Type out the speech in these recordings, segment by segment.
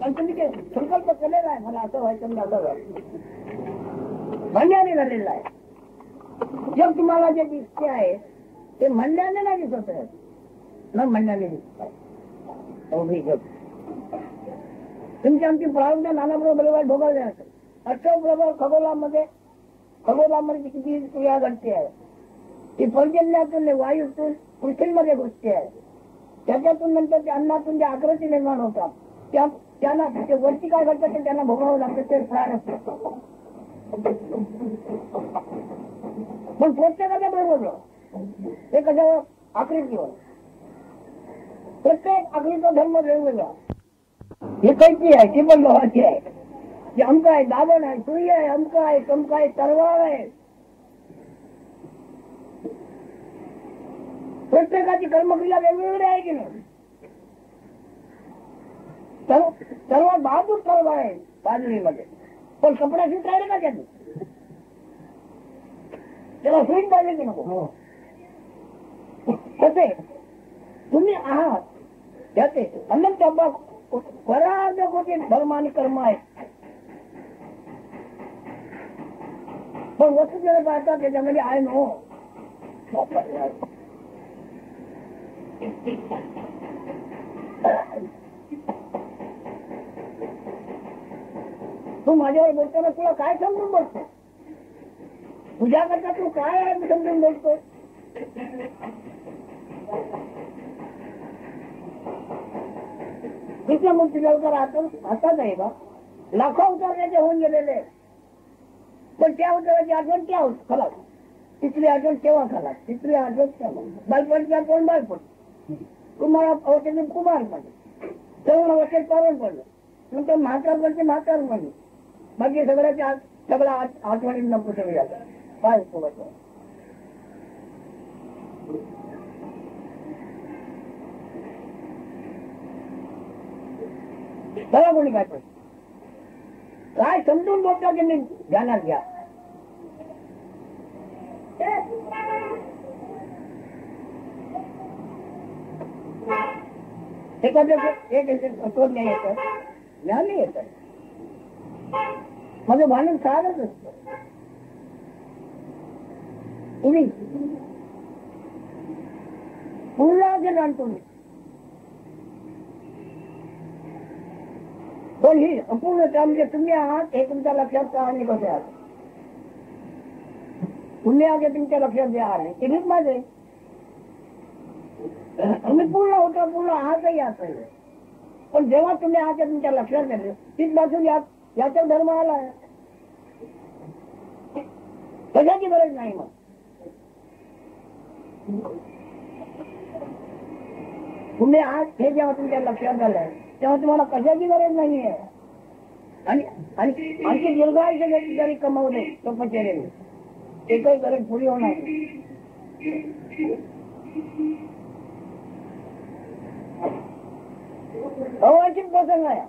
पण तुम्ही ते संकल्प केलेला आहे, मला असं व्हायचं म्हणजे असं व्हायचं, म्हणण्याने झालेला आहे. जग तुम्हाला जे दिसते आहे ते म्हणण्याने नाही दिसत आहे, न म्हणण्याने दिसत आहे. तुमची आमची प्रारंभ नाना बरोबर भोगवले असेल. अष्टप्रभर खगोलामध्ये किती क्रिया घडते आहे, ती पर्जन्यातून वायूतून पृथ्वीमध्ये घुसते आहे. त्याच्यातून नंतर त्या अन्नातून जे आकृती निर्माण होतात त्यांना ते वरती काय घडतं ते त्यांना भोगावं लागतं, ते प्राण असतं. पण प्रत्येकाच्या बरोबर ते कशावर आकृतीवर, प्रत्येक आकृतीचा धर्म वेगवेगळा. ही कैची आहे, ती पण लोहाची आहे, ती अंक आहे, दाबण आहे, सुई आहे, अंक आहे, चमका आहे, तलवार आहे. प्रत्येकाची कर्मक्रिया वेगवेगळी आहे की नाही. सर्वात बहादूर तलवार आहे बाजरीमध्ये, पण कपडा शिवत राहिले का त्याने, त्याला सुईट पाहिजे की नको. कसे तुम्ही आहात त्याचे अनंत परार्ध कोटी धर्म आणि कर्म आहेत, पण वस्तू जेव्हा पाहतात त्याच्यामध्ये आहे नो. तू माझ्यावर बोलताना तुला काय समजून बोलतो, तुझ्या करता तू काय आहे समजून बोलतो. कृष्णमूर्ती लवकर हातात आहे का, लाखो अवताराचे होऊन गेलेले, पण त्या अवताराची आठवण त्या खलास, तिसरी आठवण तेव्हा खलास, तिसरी आठवण तेव्हा बालपणची आठवण बालपण, कुमार अवतरी कुमार मध्ये, तरुण अवस्थेत तरुण पडलं, नंतर म्हातारपणचे म्हातार मध्ये, बाकी सगळ्या आठवणी नको सगळी झालं काय सोबत. बघा कोणी काय पण काय समजून बोलता की नाही ध्यानात घ्या. एखादं नाही येत, ज्ञान नाही येत, माझं भांडण सारच असतं. तुम्ही पूर्ण जाणतो मी, पण ही अपूर्णता म्हणजे तुम्ही आहात हे तुमच्या लक्षात का आणि कसे आहात, तुम्ही आगे तुमच्या लक्षात जे आले ते माझे, तुम्ही पूर्ण होता, पूर्ण आहातही आहे, पण जेव्हा तुम्ही आहात तुमच्या लक्षात आले तीच बाजू याचा धर्म आला आहे, कशाची गरज नाही. मग तुम्ही आहात हे जेव्हा तुमच्या लक्षात आलंय तेव्हा तुम्हाला कशाची गरज नाहीये. आणि आणखी दीर्घायुष्य जरी कमवले तपश्चर्याने एकही गरज पुरी होणार नाही. अवैचिक प्रसंग आहे.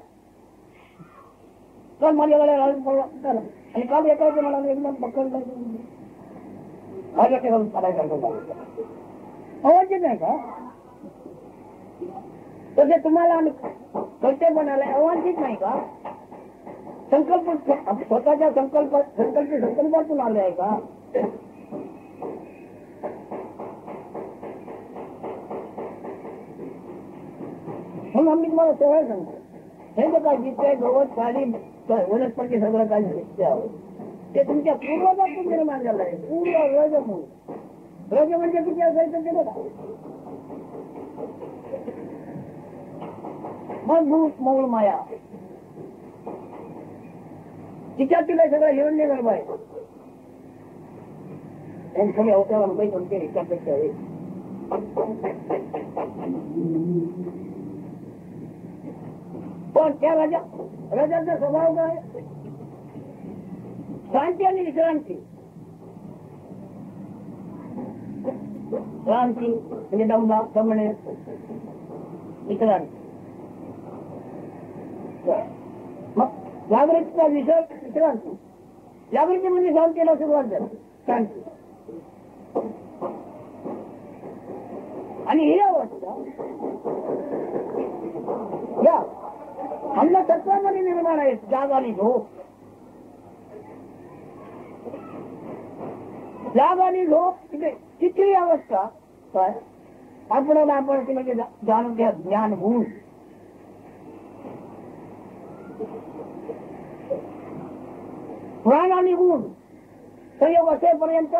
काल माझ्याकडे आणि काल एकाचे मला एकदम पकडलं अवैचिक नाही का, तसे तुम्हाला आम्ही कर्तव्य बनायला अवांछित नाही का, संकल्प स्वतःच्या संकल्पातून आले आहे का. म्हणून आम्ही तुम्हाला सवय सांगतो, हे जे काय दिसतंय गवत साडी वनस्पती सगळं काय दिसते आहे ते तुमच्या पूर्वजातून निर्माण झालं आहे. पूर्ण रजमूळ, रज म्हणजे किती असायचं ते बघा, मजबूत मौळ माया, तिच्यात तिला सगळं हिरण्य गर्भ आहे. सगळे अवतार काही तुमचे ह्याच्यापेक्षा आहे. पण त्या राजाचा स्वभाव काय, शांती आणि विश्रांती. क्रांती म्हणजे दंभा दमणे, विश्रांती. मग जागृतीचा विश्रांती, जागृती म्हणजे शांतीला सुरुवात झाली, शांती. आणि ही अवस्था या निर्माण आहेत, जाग आणि झोप. जाग आणि झोप तिथली अवस्था काय आपण म्हणजे जाणून घ्या. ज्ञान गुण प्राण आणि गुण संयोग असेपर्यंत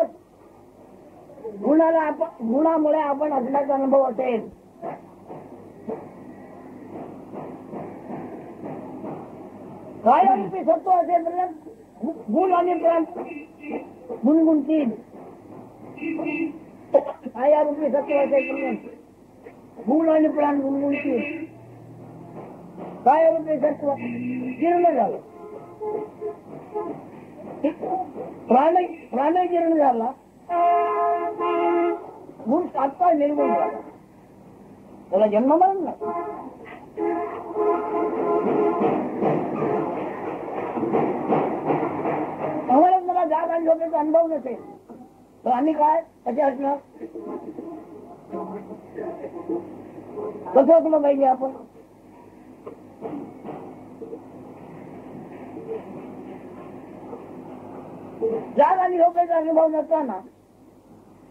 गुणामुळे आपण असण्याचा अनुभव असेल. कायरूपी सत्व असेपर्यंत गुण आणि प्राण गुणगुणतील. कायरूपी सत्व असेपर्यंत गुण आणि प्राण गुणगुणतील. कायरूपी सत्व जीर्ण झालं, प्राण जीर्ण झाला, गुण तात्काळ निर्गुण झाला, त्याला जन्म मरण नाही. आम्हाला मला जाग आणि झोपेचा अनुभव नसेल तर आम्ही काय कसे असणार, कसं असलं पाहिजे आपण. जाग आणि झोपेचा अनुभव नसताना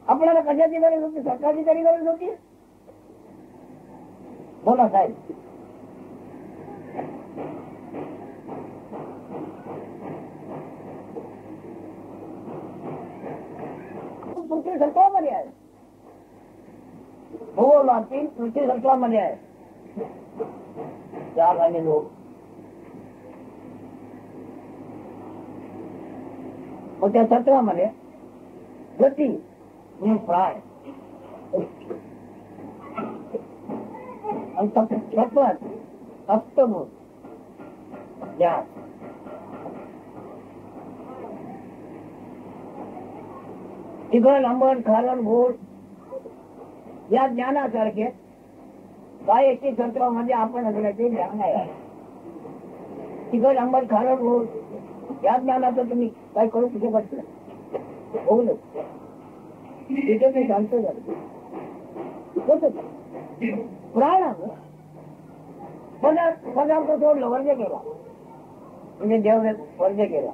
आपल्याला कशाची गरज होती, सरकारची तरी गरज होती. बोला साहेब. पृथ्वी सत्वामध्ये आहे, भूगोलातील पृथ्वी सत्वामध्ये आहे जाग आणि झोप. मग त्या सत्वामध्ये गती आणि प्राण आणि सत्वात सप्तभूत ज्ञान. तिघड अंबड खारण घोड या ज्ञानासारखे कायेची तंत्रामध्ये आपण असण्याचे ज्ञान आहे. तिघड अंबड खारण घोड या ज्ञानाचं तुम्ही काय करू शकत नाही. होऊ तिथे मी शांत झालं. प्राण पदार्थ सोडलं, वर्ज केला म्हणजे देव वर्ज केला,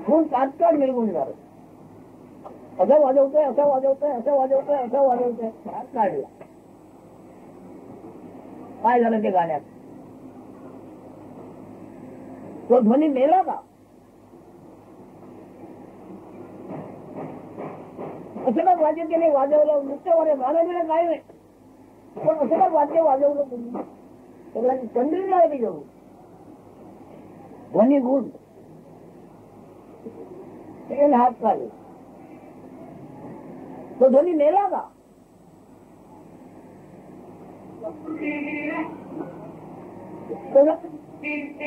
गुण तात्काळ निर्गुण झालं. असं वाजवतोय, असं वाजवतोय, असं वाजवतोय, असं वाजवतोय, काढला. काय झालं ते गाण्यात, तो ध्वनी मेला का? असं का वाद्य त्याने वाजवलं, नृत्य गाणं काय नाही, पण असं का वाद्य वाजवलं तुम्ही, सगळ्यांनी कंडील नाही घेऊन. ध्वनी गुण हात काढले, तो ध्वनी मेला का?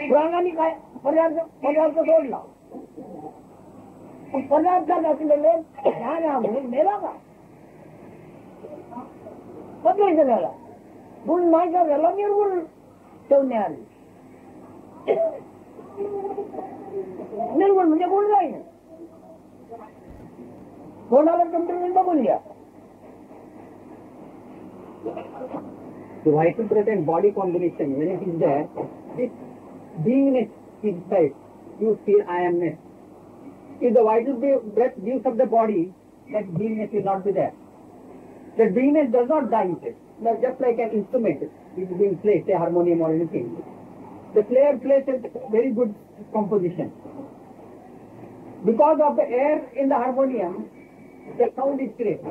प्राणाने काय पदार्थ सोडला, पदार्थात असलेले ज्ञान हा गुण मेला का? बदलायचं झाला, गुण नाही का झाला, निर्गुण ठेवणे आली. निर्गुण म्हणजे गुण नाही. कोणाला कंट्रोल बघून घ्या. The vital breath and body combination, when it is there, this beingness inside, you feel I amness. If the vital breath gives up the body, that beingness will not be there. That beingness does not die with it. Now, just like an instrument, it is being played, say harmonium or anything. The player plays a very good composition. Because of the air in the harmonium, the sound is great.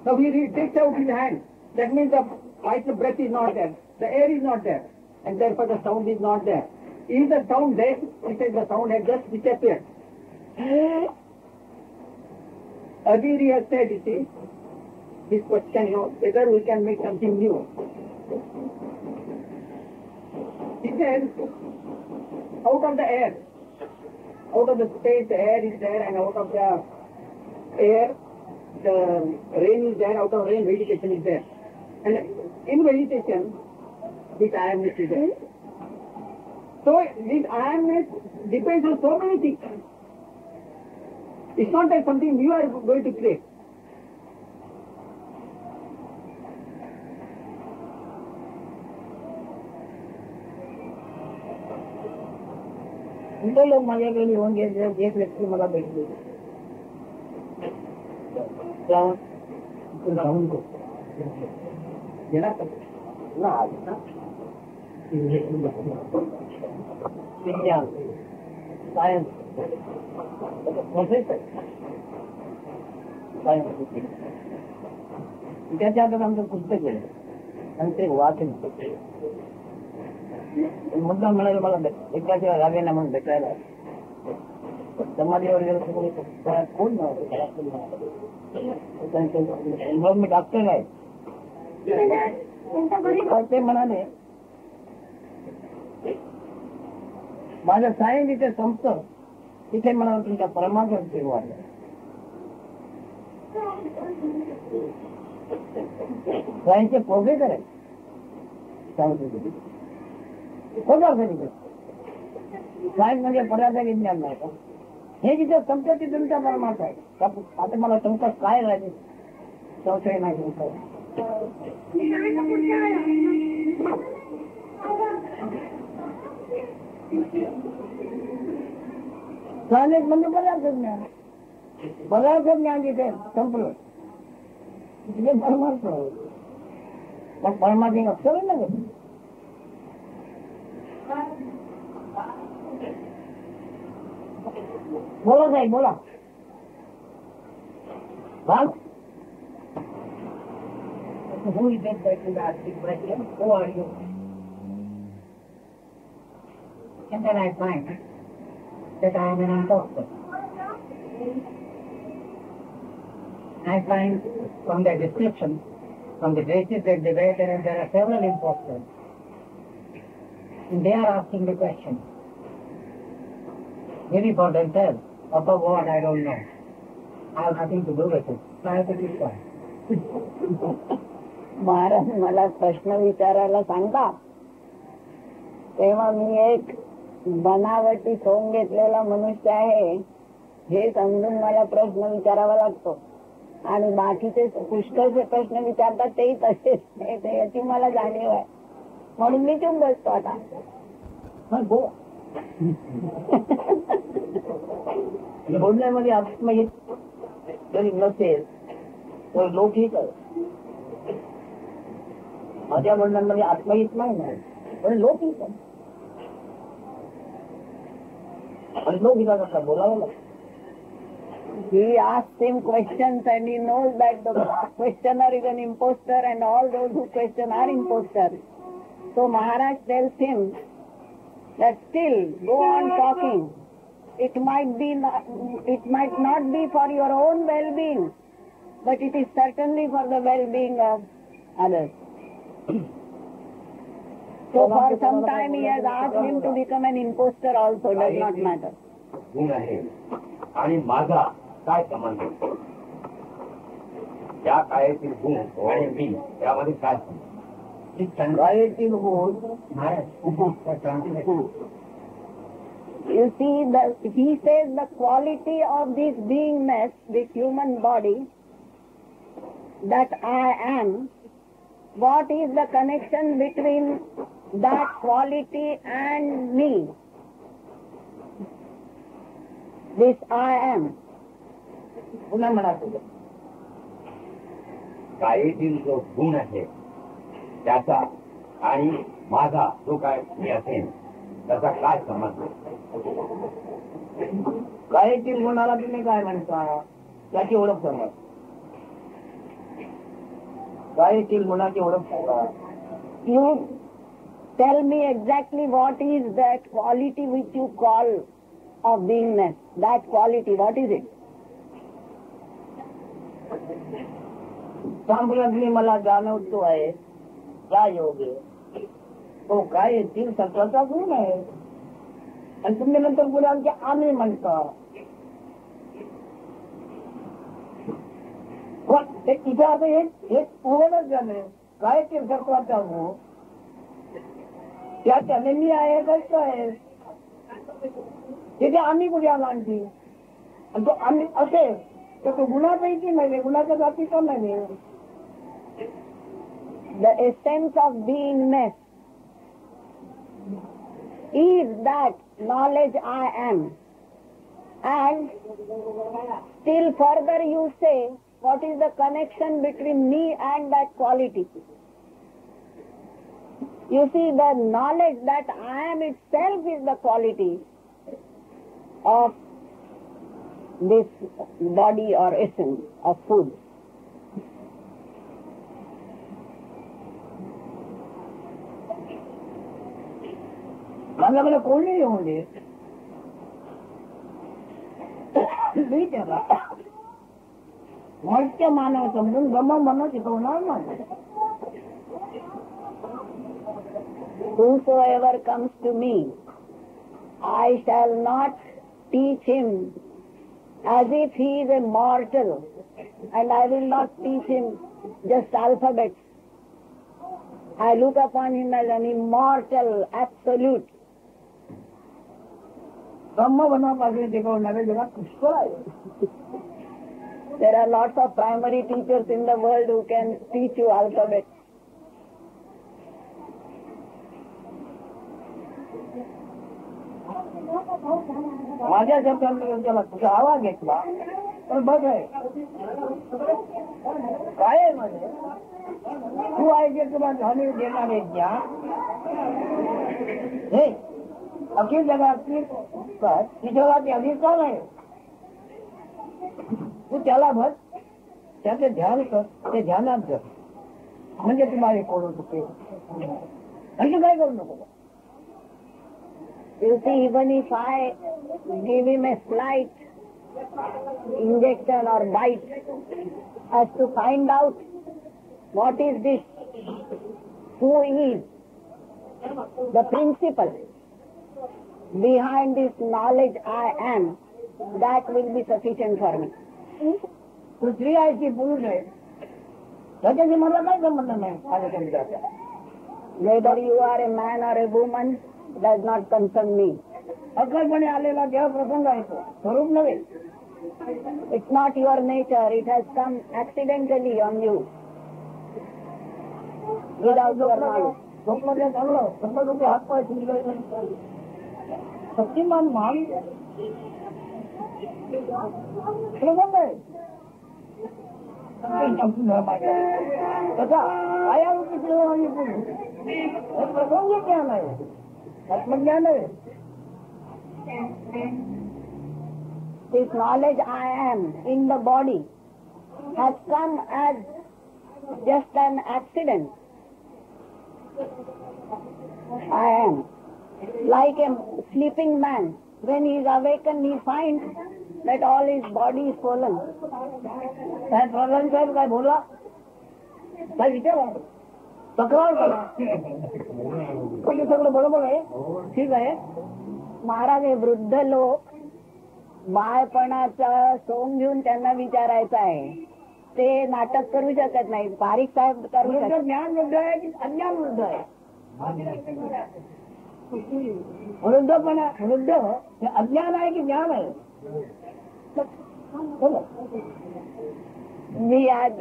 Now he takes out his hand. That means the vital breath is not there. The air is not there. And therefore the sound is not there. Is the sound there? He says the sound has just disappeared. Agiri has said, you see, this question, whether we can make something new. He says, out of the air, out of the space, the air is there, and out of the air, the rain is there, out of rain, vegetation is there. And in vegetation, this I amness is there. So this I amness depends on so many things. It's not like something you are going to create. तो लोक माझ्याकडे येऊन गेले. एक व्यक्ती मला भेटली, विज्ञान सायन्स प्रोफेसर त्याच्या हातात आमचं पुस्तक केलं आणि ते वाचन मुद्दा म्हणाले मला एकाच्या रागे ना म्हणून भेटायला समाधीवर गेलो. कोण मी डॉक्टर आहे. ते म्हणाले माझं सायन्स इथे संपतं, तिथे मला तुमच्या परमात्मा वाटलं. सायन्सचे प्रोफेसर आहे. सायन्स म्हणजे पदार्थ विज्ञान नाही का? हे जिथे संपतं ते तुमच्या परमात्मा आहे. आता मला तुमचं काय राहिले संशय नाही तुमचा. सायन्स म्हणजे पदार्थ ज्ञान. पदार्थ ज्ञान जिथे संपलं तिथे परमात्मा. मग परमात्मा अक्षर ना बोला साहेब बोला. Who is that person asking question? Who are you? And then I find that I am an imposter. I find from the description, from the basis that they write that there are several imposters. And they are asking the question. Maybe for themselves, above what I don't know. I have nothing to do with it. So I have to keep quiet. Maharaj मला प्रश्न विचारायला सांगता तेव्हा मी एक बनावटी सोंग घेतलेला मनुष्य आहे हे समजून मला प्रश्न विचारावा लागतो आणि बाकीचे पुष्कळचे प्रश्न विचारतात तेही तसेच याची मला जाणीव आहे म्हणून मी चुप बसतो आता. बोलण्यामध्ये आत्महित जरी नसेल तर लौकिक माझ्या बोलण्यामध्ये आत्महित नाही पण लौकिक आहे. आणि लौकिकाचा काय बोलावं लागतं. He asks him questions and he knows that the questioner is an imposter and all those who question are imposters. So Maharaj tells him that still go on talking. It might not be for your own well-being, but it is certainly for the well-being of others. So for some time he has asked him to become an imposter also, does not matter. गुण आहे आणि माझा काय संबंध या काळातील गुण आणि मी यामध्ये काय काळातील गुण. You see, he says the quality of this beingness, this human body, that I am. What is the connection between that quality and me? This I am. पुन्हा म्हणा काळातील जो गुण आहे त्याचा आणि माझा जो काय मी असेन त्याचा काय संबंध. काळातील गुणाला तुम्ही काय म्हणता त्याची ओळख समज. काळातील गुणाची ओळख सांगा. You tell me exactly what is that quality which you call of beingness. That quality, what is it? Samprati मला जाणवतो आहे त्या योगे तो काय येतील सत्वाचा गुण आहे आणि तुम्ही नंतर गुणांचे आम्ही म्हणता. तिथे आता हे पूर्णच झाले काय ते सत्वाचा गुण त्याने मी आहे कष्ट आहे तिथे आम्ही कुठे आला आणखी आणि तो आम्ही असेल तर तो गुणापैकी नाही गुणाच्या जातीचा नाही. The essence of beingness is that knowledge I am. And still further you say, what is the connection between me and that quality? You see, the knowledge that I am itself is the quality of this body or essence of food. मला कोणी येऊ दे मी त्याला मर्त्य मानव समजून गम म्हणून शिकवणार नाही. Whosoever comes to me, I shall not teach him as if he is a mortal, and I will not teach him just alphabets. I look upon him as an immortal, absolute. ब्रह्म बनवापासून शिकवणारे जगात पुष्कळ आहे. There are lots of primary teachers in the world who can teach you alphabets. माझ्या शब्दांमध्ये त्याला तुझा आवाज घेतला तर बघ आहे काय आहे म्हणजे तू आहे तुला ध्वनी देणारे ज्ञान हे अखिल जगातली ती जगाची अधिकार आहे. तू त्याला भर त्याचे ध्यान कर ते ध्यानात कर म्हणजे तुम्हाला कोण चुके असं काय करू नको. You see, even if I give him a slight injection or bite, as to find out what is this, who is the principle behind this knowledge I am, that will be sufficient for me. तू स्त्री आहे की पुरुष आहे त्याच्याशी मला काही संबंध नाही. माझ्या समजाचा Whether you are a man or a woman does not concern me. अक्कलपणे आलेला जेव्हा प्रसंग आहे तो स्वरूप नव्हे. It's not your nature. It has come accidentally on you. Without your knowledge. स्वप्न चांगलं स्वप्न लोक हात पाय शिकले शक्तिमान महान प्रसंग आहे तसा आयारूपी सेवा प्रसंग ज्ञान आहे आत्मज्ञान आहे. This knowledge I am in the body has come as just an accident. I am like a sleeping man. When he is awakened, he finds that all his body is swollen. काय प्रधान साहेब काय बोला काय विचारा तक्रार करा म्हणजे सगळं बरोबर आहे ठीक आहे. महाराज हे वृद्ध लोक बाळपणाचा सोंग घेऊन त्यांना विचारायचं आहे. ते नाटक करू शकत नाही. पारिक साहेब करू वृद्ध शकत. ज्ञान वृद्ध आहे की अज्ञान वृद्ध आहे. वृद्धपणा वृद्ध हे अज्ञान आहे की ज्ञान आहे. बोला. मी आज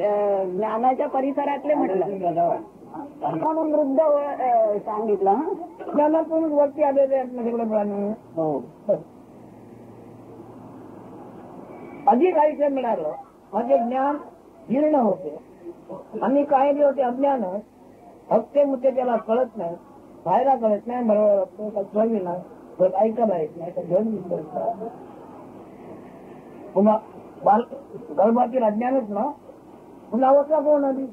ज्ञानाच्या परिसरातले म्हटलं म्हणून वृद्ध सांगितलं. ज्ञानातून वरती आलेले आहेत ना सगळे प्राणी. हो. अधिक आयुष्य मिळालं म्हणजे ज्ञान जीर्ण होते आणि काही जे होते अज्ञान हप्ते मुद्दे त्याला कळत नाही बाहेर कळत नाही बरोबर नाही ऐकायला येत नाही घेऊन पुन्हा बाल गर्भातील अज्ञानच ना पुन्हा अवस्था कोण आली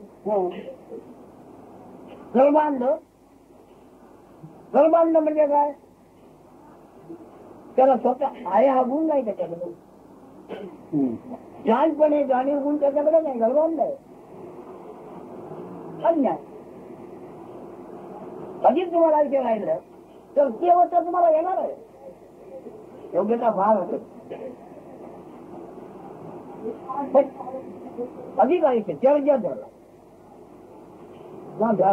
गर्भांध म्हणजे काय त्याला स्वतः आहे हा गुण नाही त्याच्याकडे जाणपणे जाणीव गुण त्याच्याकडे नाही गर्भांध आहे अज्ञान. कधीच तुम्हाला इथे राहिलं तर ती अवस्था तुम्हाला येणार आहे. योग्यता फार होते अधिक आयुष्य चर्चा झाला म्हटलं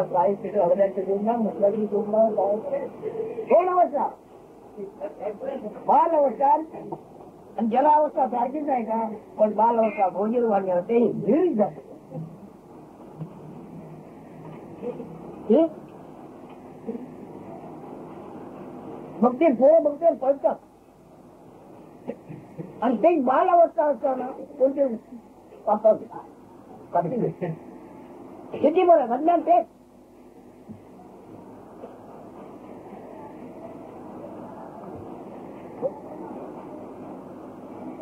कोण अवस्था बाल अवस्था आणि जल अवस्था सारखीच आहे का पण बाल अवस्था भोजन वाढले होते भीड झाले. मग ते पोरं बघते पळतात. आणि ते बाल अवस्था असताना कोणते किती बरं घडल्यान तेच.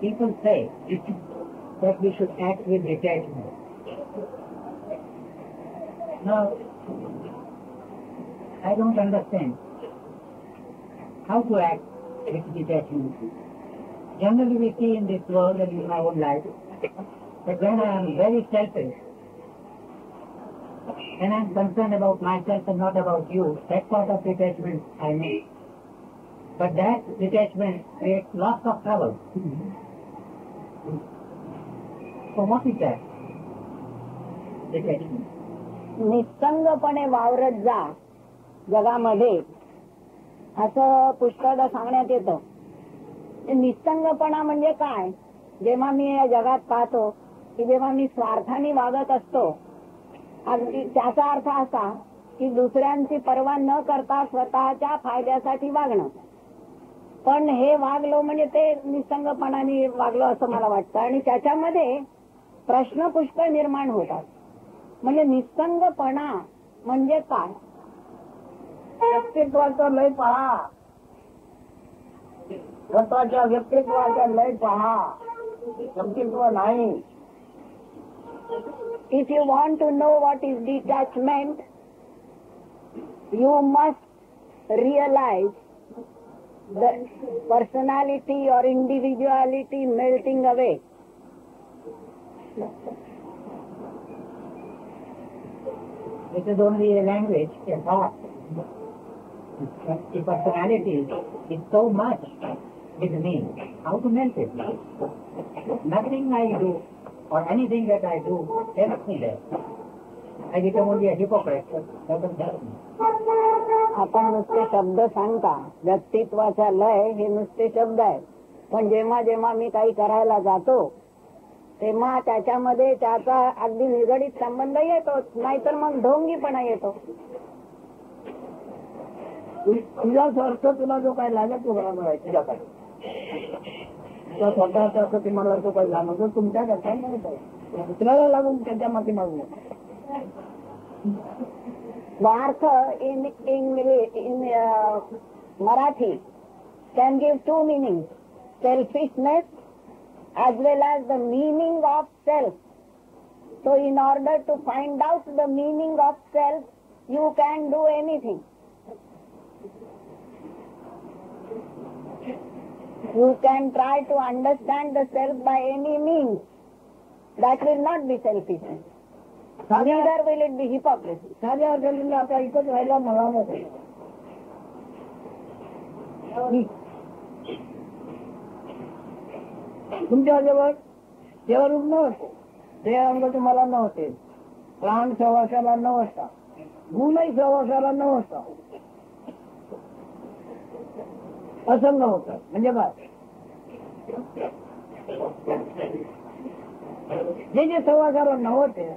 People say that we should act with detachment. Now, I don't understand how to act with detachment. Generally we see in this world and in my own life that when I am very selfish and I am concerned about myself and not about you, that sort of detachment I make. But that detachment creates lots of trouble. So what is that? Detachment. निसंगपणे वावरत जा जगामध्ये असं पुष्कळदा सांगण्यात येतं. निसंगपणा म्हणजे काय? जेव्हा मी या जगात पाहतो की जेव्हा मी स्वार्थाने वागत असतो, अगदी त्याचा अर्थ असा की दुसऱ्यांची पर्वा न करता स्वतःच्या फायद्यासाठी वागणं. पण हे वागलो म्हणजे ते निसंगपणाने वागलो असं मला वाटतं. आणि त्याच्यामध्ये प्रश्न पुष्कळ निर्माण होतात. म्हणजे निसंगपणा म्हणजे काय? व्यक्तित्वाचा लय पहा, स्वतःच्या व्यक्तित्वाचा लय पहा, व्यक्तित्व नाही. If you want to know what is detachment, you must realize the personality or individuality melting away. This is only a language, a thought. The personality is so much with me. How to melt it? Nothing I do or anything that I do helps me there. I become only a hypocrite. That doesn't help me. आपण नुसते शब्द सांगता, व्यक्तित्वाचा लय हे नुसते शब्द आहेत. पण जेव्हा जेव्हा मी काही करायला जातो तेव्हा त्याच्यामध्ये त्याचा अगदी निगडीत संबंध येतो, नाहीतर मग ढोंगीपणा येतो. तुझा अर्थ तुला जो काही लागत तो मला मिळायचा तुझ्याकडे, तुझा स्वतःचा अर्थ तुम्हाला जो काही लागतो तुमच्या करता नाही पाहिजे, दुसऱ्याला लागून त्यांच्या माती मागू नका. स्वार्थ in Marathi can give two meanings: selfishness as well as the meaning of self. So in order to find out the meaning of self, you can do anything. You can try to understand the self by any means. That will not be selfishness. Neither will it be hypocrisy. साध्या अडचणीला आता इथंच राहायला मला नको. तुमच्या जवळ तेव्हा रुग्ण होते, ते अंग तुम्हाला नव्हते, प्राण सहवासाला नव्हता, गुणही सहवासाला नव्हता, असंग होत. म्हणजे काय? जे जे सहवासाला नव्हते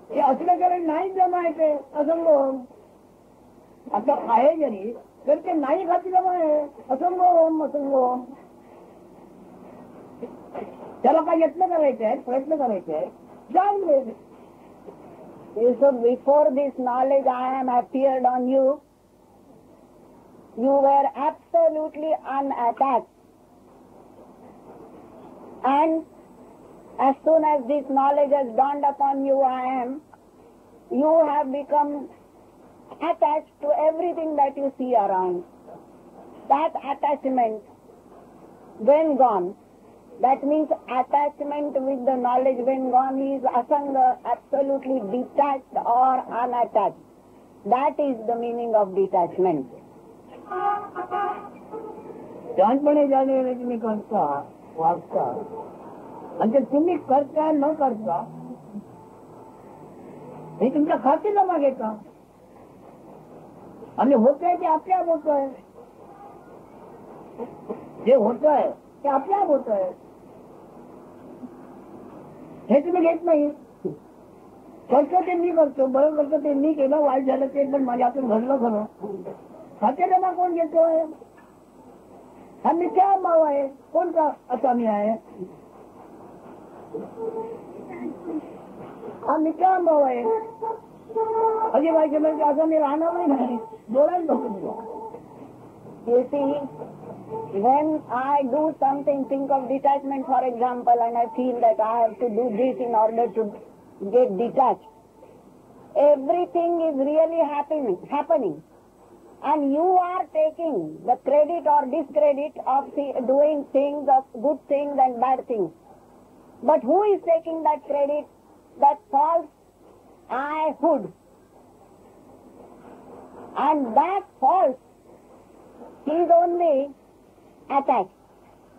ते असलं कारण नाही जमायचे असंग. आता आहे जरी तर ते नाही खाती जमा आहे असंग असंग. त्याला काय यत्न करायचे आहेत, प्रयत्न करायचे आहेत, जाऊन दे. So before this knowledge I am appeared on you, you were absolutely unattached. And as soon as this knowledge has dawned upon you, you have become attached to everything that you see around. That attachment, when gone, that means attachment with the knowledge when gone is asanga, absolutely detached or unattached. That is the meaning of detachment. शांतपणे जाणे तुम्ही करता वागता, म्हणजे तुम्ही करता न करता हे तुमच्या खाती जमा घेता. आणि होतंय ते आपल्याप होत आहे, जे होत आहे ते आपल्याप होत आहे, हे तुम्ही घेत नाही. करतो ते मी करतो, बरं करतो ते मी केलं, वाईट झालं ते पण माझ्या हातून घडलं खरं. खाते जमा कोण घेतोय? हा मिथ्या भाव आहे. कोणता असा मी आहे? हा मिथ्या भाव आहे. अजी व्हायचे म्हणजे असं मी राहणार नाही. डोळ्यात बघतो. You see, when I do something, think of detachment for example, and I feel that I have to do this in order to get detached. Everything is really happening. And you are taking the credit or discredit of doing things, of good things and bad things. But who is taking that credit? That false I-hood. And that false is only attached.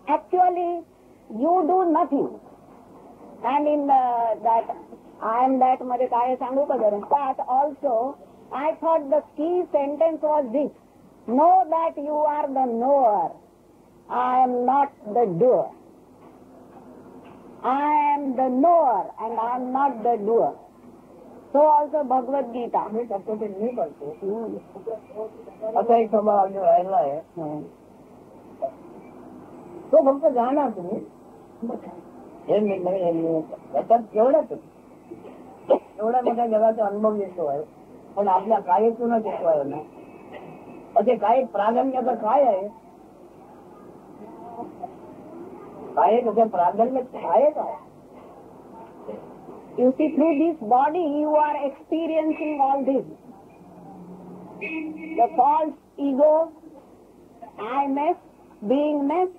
Actually, you do nothing. And in that I am that मध्ये काय सांगू का जरा? That also, I thought the key sentence was this: know that you are the knower. I am not the doer. I am the knower and I am not the doer. So also Bhagavad Gita. मी करतो ते मी करतो. असा एक स्वभाव जो राहिला आहे तो फक्त जाणार तुम्ही. हे त्याच्यात एवढ्या मोठ्या जगाचा अनुभव येतो आहे. पण आपल्या कायेतूनच येतो आहे ना. असे काय प्राधान्याचं काय आहे? काय त्याचं प्राधान्य आहे काय? You see, through this body you are experiencing all this. The false ego, I-ness, beingness,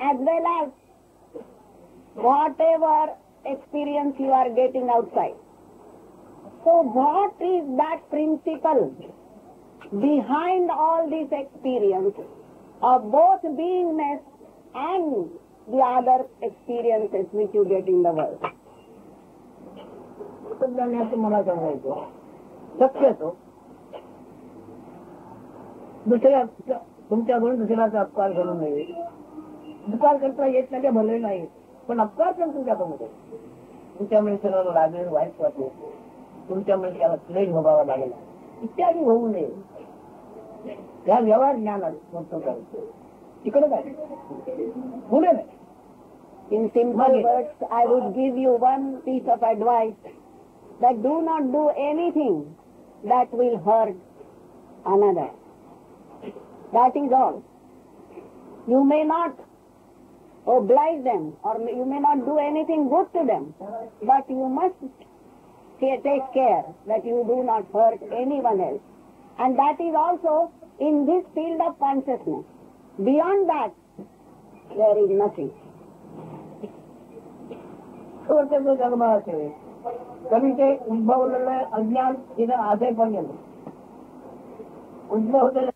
as well as whatever experience you are getting outside. So what is that principle behind all this experience of both beingness and the other experiences which you get in the world? मला सांगायचं शक्यतो दुसऱ्या तुमच्याकडून दुसऱ्याचा अपकार करू नये. उपकार करता येत नाही, भले नाही, पण अपकार पण तुमच्याकडून होतो. तुमच्यामुळे सर्व लागेल, वाईट वाटले, तुमच्यामुळे त्याला क्लेश भोगावा लागेल इत्यादी होऊ नये. त्या व्यवहार ज्ञानात म्हणतो काय तिकडे काय पुढे नाही. In simple words, I would give you one piece of advice, that do not do anything that will hurt another. That is all. You may not oblige them, or you may not do anything good to them, but you must take care that you do not hurt anyone else. And that is also in this field of consciousness. Beyond that, there is nothing. कधी ते उद्भवलेलं अज्ञान तिथं आधे पण गेलं. उद्भवलेलं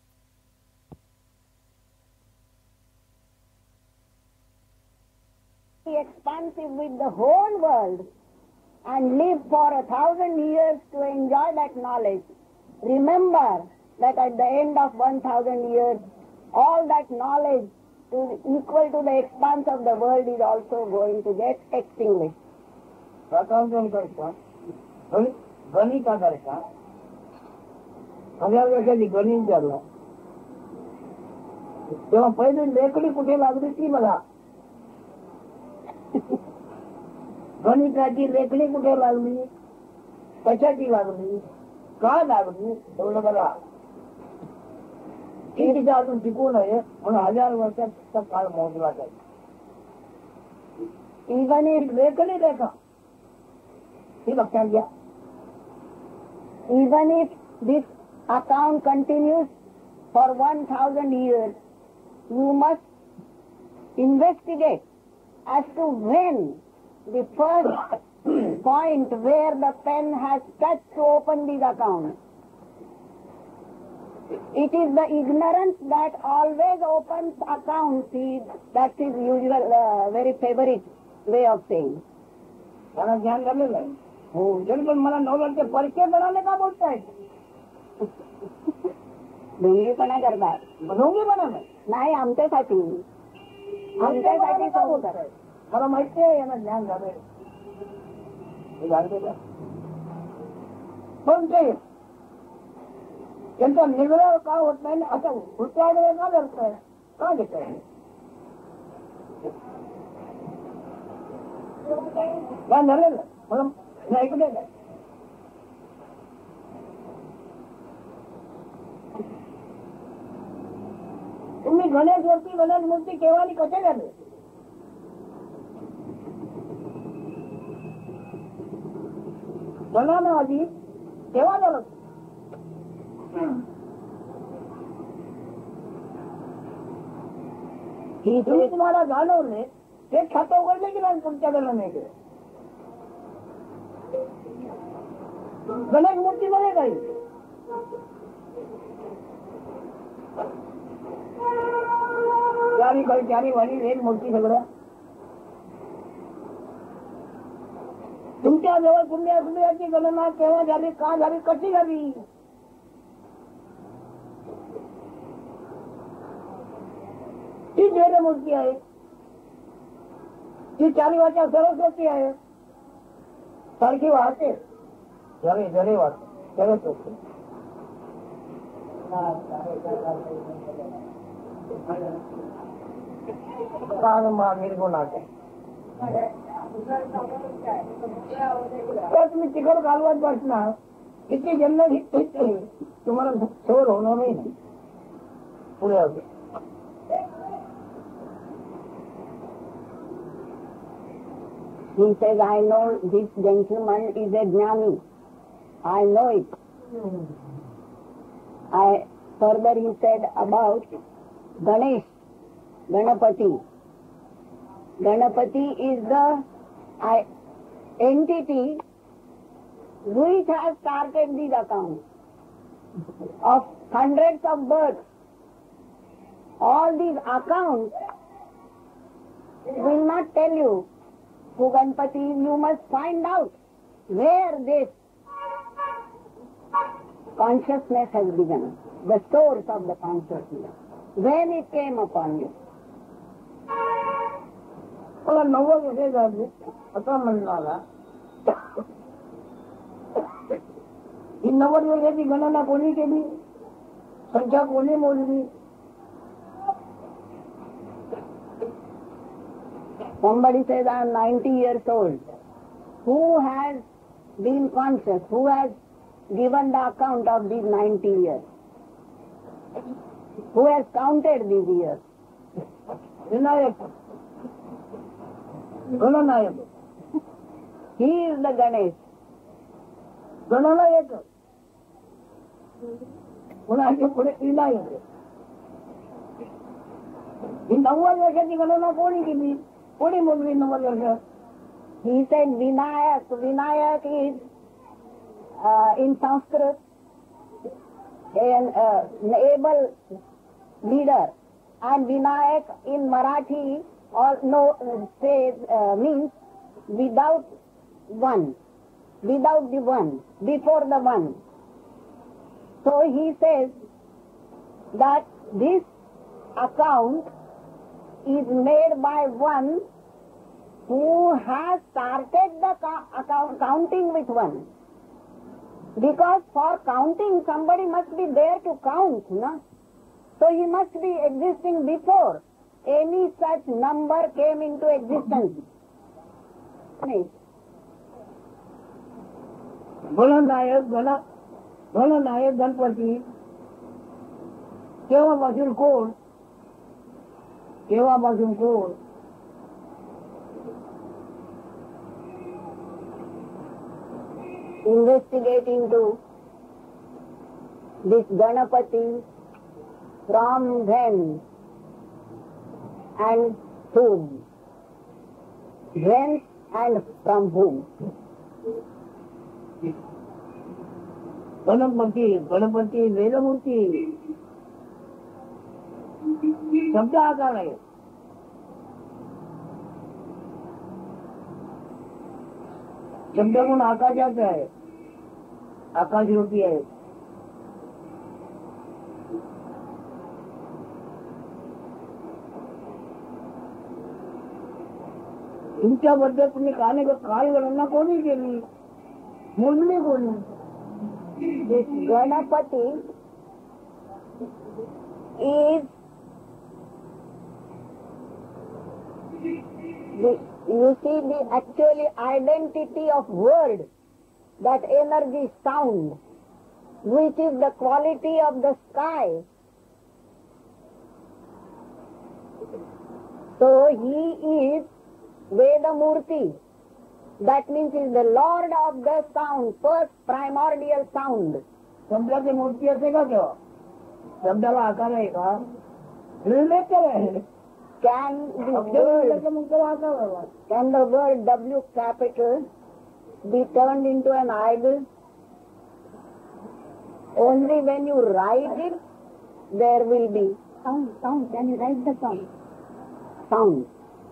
expansive with the whole world and live for 1,000 years to enjoy that knowledge. Remember that at the end of 1,000 years, all that knowledge equal to the expanse of the world is also going to get extinguished. गणितासारखा 1000 वर्षाची गणित झालं तेव्हा पहिली लेकडी कुठे लागली ती मला. गणिताची लेखणी कुठे लागली, कशाची लागली, का लागली एवढं बघा. तिथे अजून शिकू नये म्हणून 1000 वर्षाचा काळ मोजला जाईल. Even if लेखणी लेखा ती लक्षात घ्या. Even if this account continues for 1,000 years, you must investigate as to when the first point where the pen has touched to open this account. It is the ignorance that always opens accounts. That's his usual, very favorite way of saying. मला ध्यान झालेलं आहे. हो तरी पण मला नवलचे परिचय बनाने का बोलताय. ढोंगीपणा करतात. ढोंगी बनाने नाही, आमच्यासाठी का बोलताय. मला माहिती आहे यांना ज्ञान झालंय. पण ते त्यांचा निग्रह का होत नाही, असं उलटा का करताय, का घेताय. काय झालं मला ऐकू दे. तुम्ही गणेश मूर्ती केव्हा कसे झाले? बोला ना आधी केव्हा झालं? तुम्ही तुम्हाला जाणवले ते खातं उघडले की नाही तुमच्या गणनेकडे? गणेश मूर्तीमध्ये काही चारी वाणी एक मूर्ती सगळं तुमच्या जवळ सूर्याची गणना केव्हा झाली, का झाली, कशी झाली? ती मूर्ती आहे, ती चारी वाच्या सरस्वती आहे, सारखी वाहते, जरे वाहते सरस्वती. तर तुम्ही तिकड घालवत बसणार किती जन्म घेतली तुम्हाला सवर होणार नाही पुढे होते. He says, I know this gentleman is a jnani. I know it. Further he said about Ganesh, Ganapati. Ganapati is the entity which has started these accounts of hundreds of births. All these accounts will not tell you who Ganpati is. You must find out where this consciousness has begun, the source of the consciousness, when it came upon you. मला 90 वर्षे झाली आता म्हणणारा ही 90 वर्षाची गणना कोणी केली, संख्या कोणी मोजली? Somebody says, I am 90 years old. Who has been conscious? Who has given the account of these 90 years? Who has counted these years? Vinayak, Gananayak. He is the Ganesh. Gananayak कोणाचे पुढे विनायक. ही 90 वर्षाची गणना कोणी केली, कोणी मोजली 90 वर्ष? He said Vinayak. Vinayak is in Sanskrit an able leader, and Vinayak in Marathi means without one, without the one, before the one. So he says that this account is made by one who has started the counting with one. Because for counting somebody must be there to count, no? So he must be existing before any such number came into existence. Gananayak Ganpati केव्हापासून कोण? Investigate into this Ganapati, from when and whom, when and from whom. Ganpati वेदमूर्ती शब्द आकार आहे. शब्द म्हणून आकाशाचा आहे, आकाशरूपी आहे. तुमच्याबद्दल तुम्ही काय गणना कोणी केली, मोजणी कोणी? This Ganapati is You see the actually identity of word, that energy sound, which is the quality of the sky. So he is Vedamurti. That means he is the Lord of the sound, first primordial sound. शब्दाची मूर्ती असते का तेव्हा शब्दाला आकार आहे का निर्लेकर आहे Can the word W capital be turned into an idol? Only when you write it, there will be sound. Can you write the sound? Sound.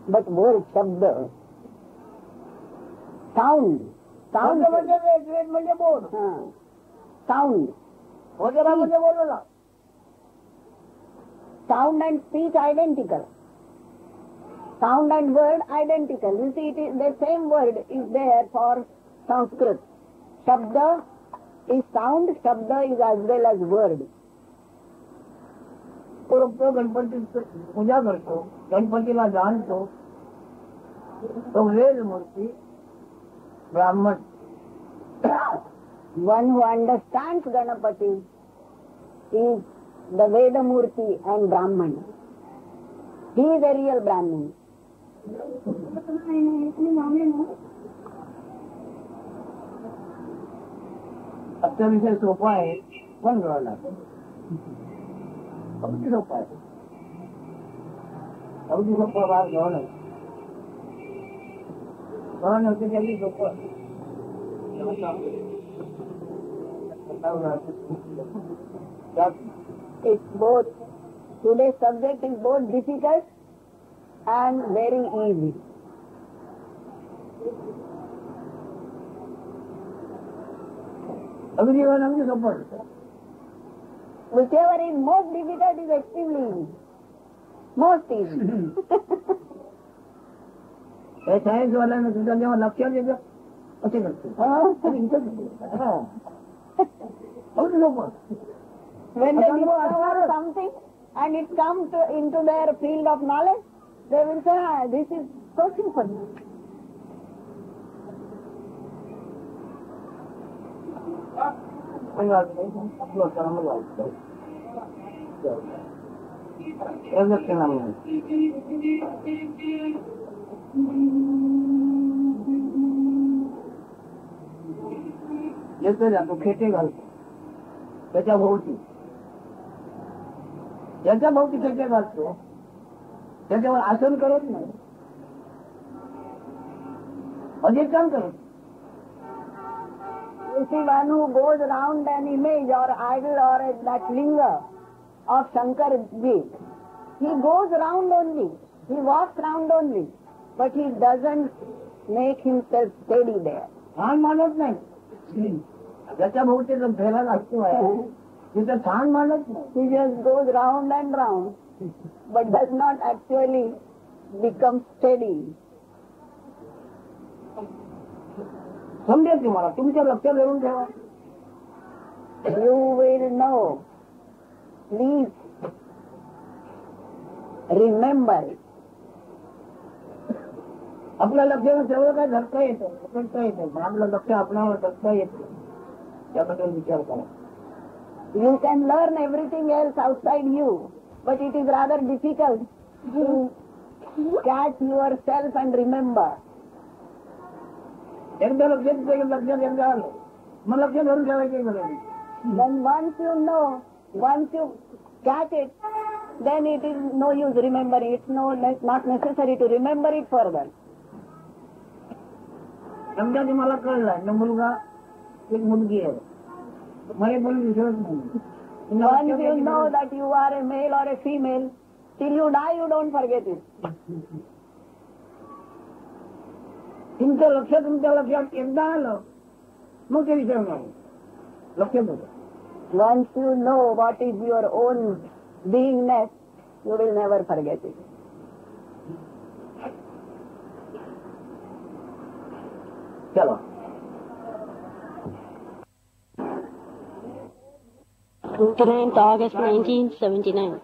But word, shabda. Sound. Sound. म्हणजे बोल Sound. वगैरे म्हणजे बोलला Sound and speech identical. Sound and word identical. You see, it is the same word is there for Sanskrit. Shabda is sound, Shabda is as well as word. तो गणपती पूजा करतो गणपतीला जाणतो तो वेद मूर्ती ब्राह्मण. One who understands Ganapati is the Vedamurti and Brahman. He is a real Brahmin. अत्यंत सोपा आहे पण कळला अगदी सोपा आहे अगदी सोपा भाग घेऊन होते अगदी सोपं It's both, today's subject is both difficult and very easy. अगदी जीवन अगदी सोपं Whichever is most difficult is extremely easy. Most easy. हे सायन्स वाल्यांना सुद्धा जेव्हा लक्षात येतं असे करतो अगदी सोपं. When they discover something and it comes into their field of knowledge, they will say, this is so simple. येतो जातो खेटे घालतो त्याच्या भोवती ज्याच्या भोवती खेटे घालतो त्याच्यावर आसन करत नाही अधिष्ठान करत. You see, one who goes around an image or idol or that linga of Shankarji, he goes around only, he walks around only, but he doesn't make himself steady there. छान मानत नाही ज्याच्या भोवती फेरा लागतो आहे तिथं छान मानत नाही. He just goes round and round, but does not actually become steady. समजेल तुम्हाला तुमच्या लक्षात धरून ठेवा. You will know. Please remember it. आपल्या लक्षात सगळं काय धरता येतं पकडता येतं पण आपलं लक्ष आपणावर धरता येतं त्याबद्दल विचार करा. You can learn everything else outside you, but it is rather difficult to catch yourself and remember. एकदा लक्षात एकदा आलं मग लक्ष धरून ठेवायची गरज नाही. Then once you know, once you catch it, then it is no use remembering. It's not necessary to remember it further. समजा तुम्हाला कळलं ना मुलगा एक मुलगी आहे मला मुलगी विसरत नाही. Once you know that you are a male or a female, till you die you don't forget it. तुमच्या लक्षात एकदा आलं मग ते विसरणार लक्षात होतं. Once you know what is your own beingness, you will never forget it. चलो 29th August 1979.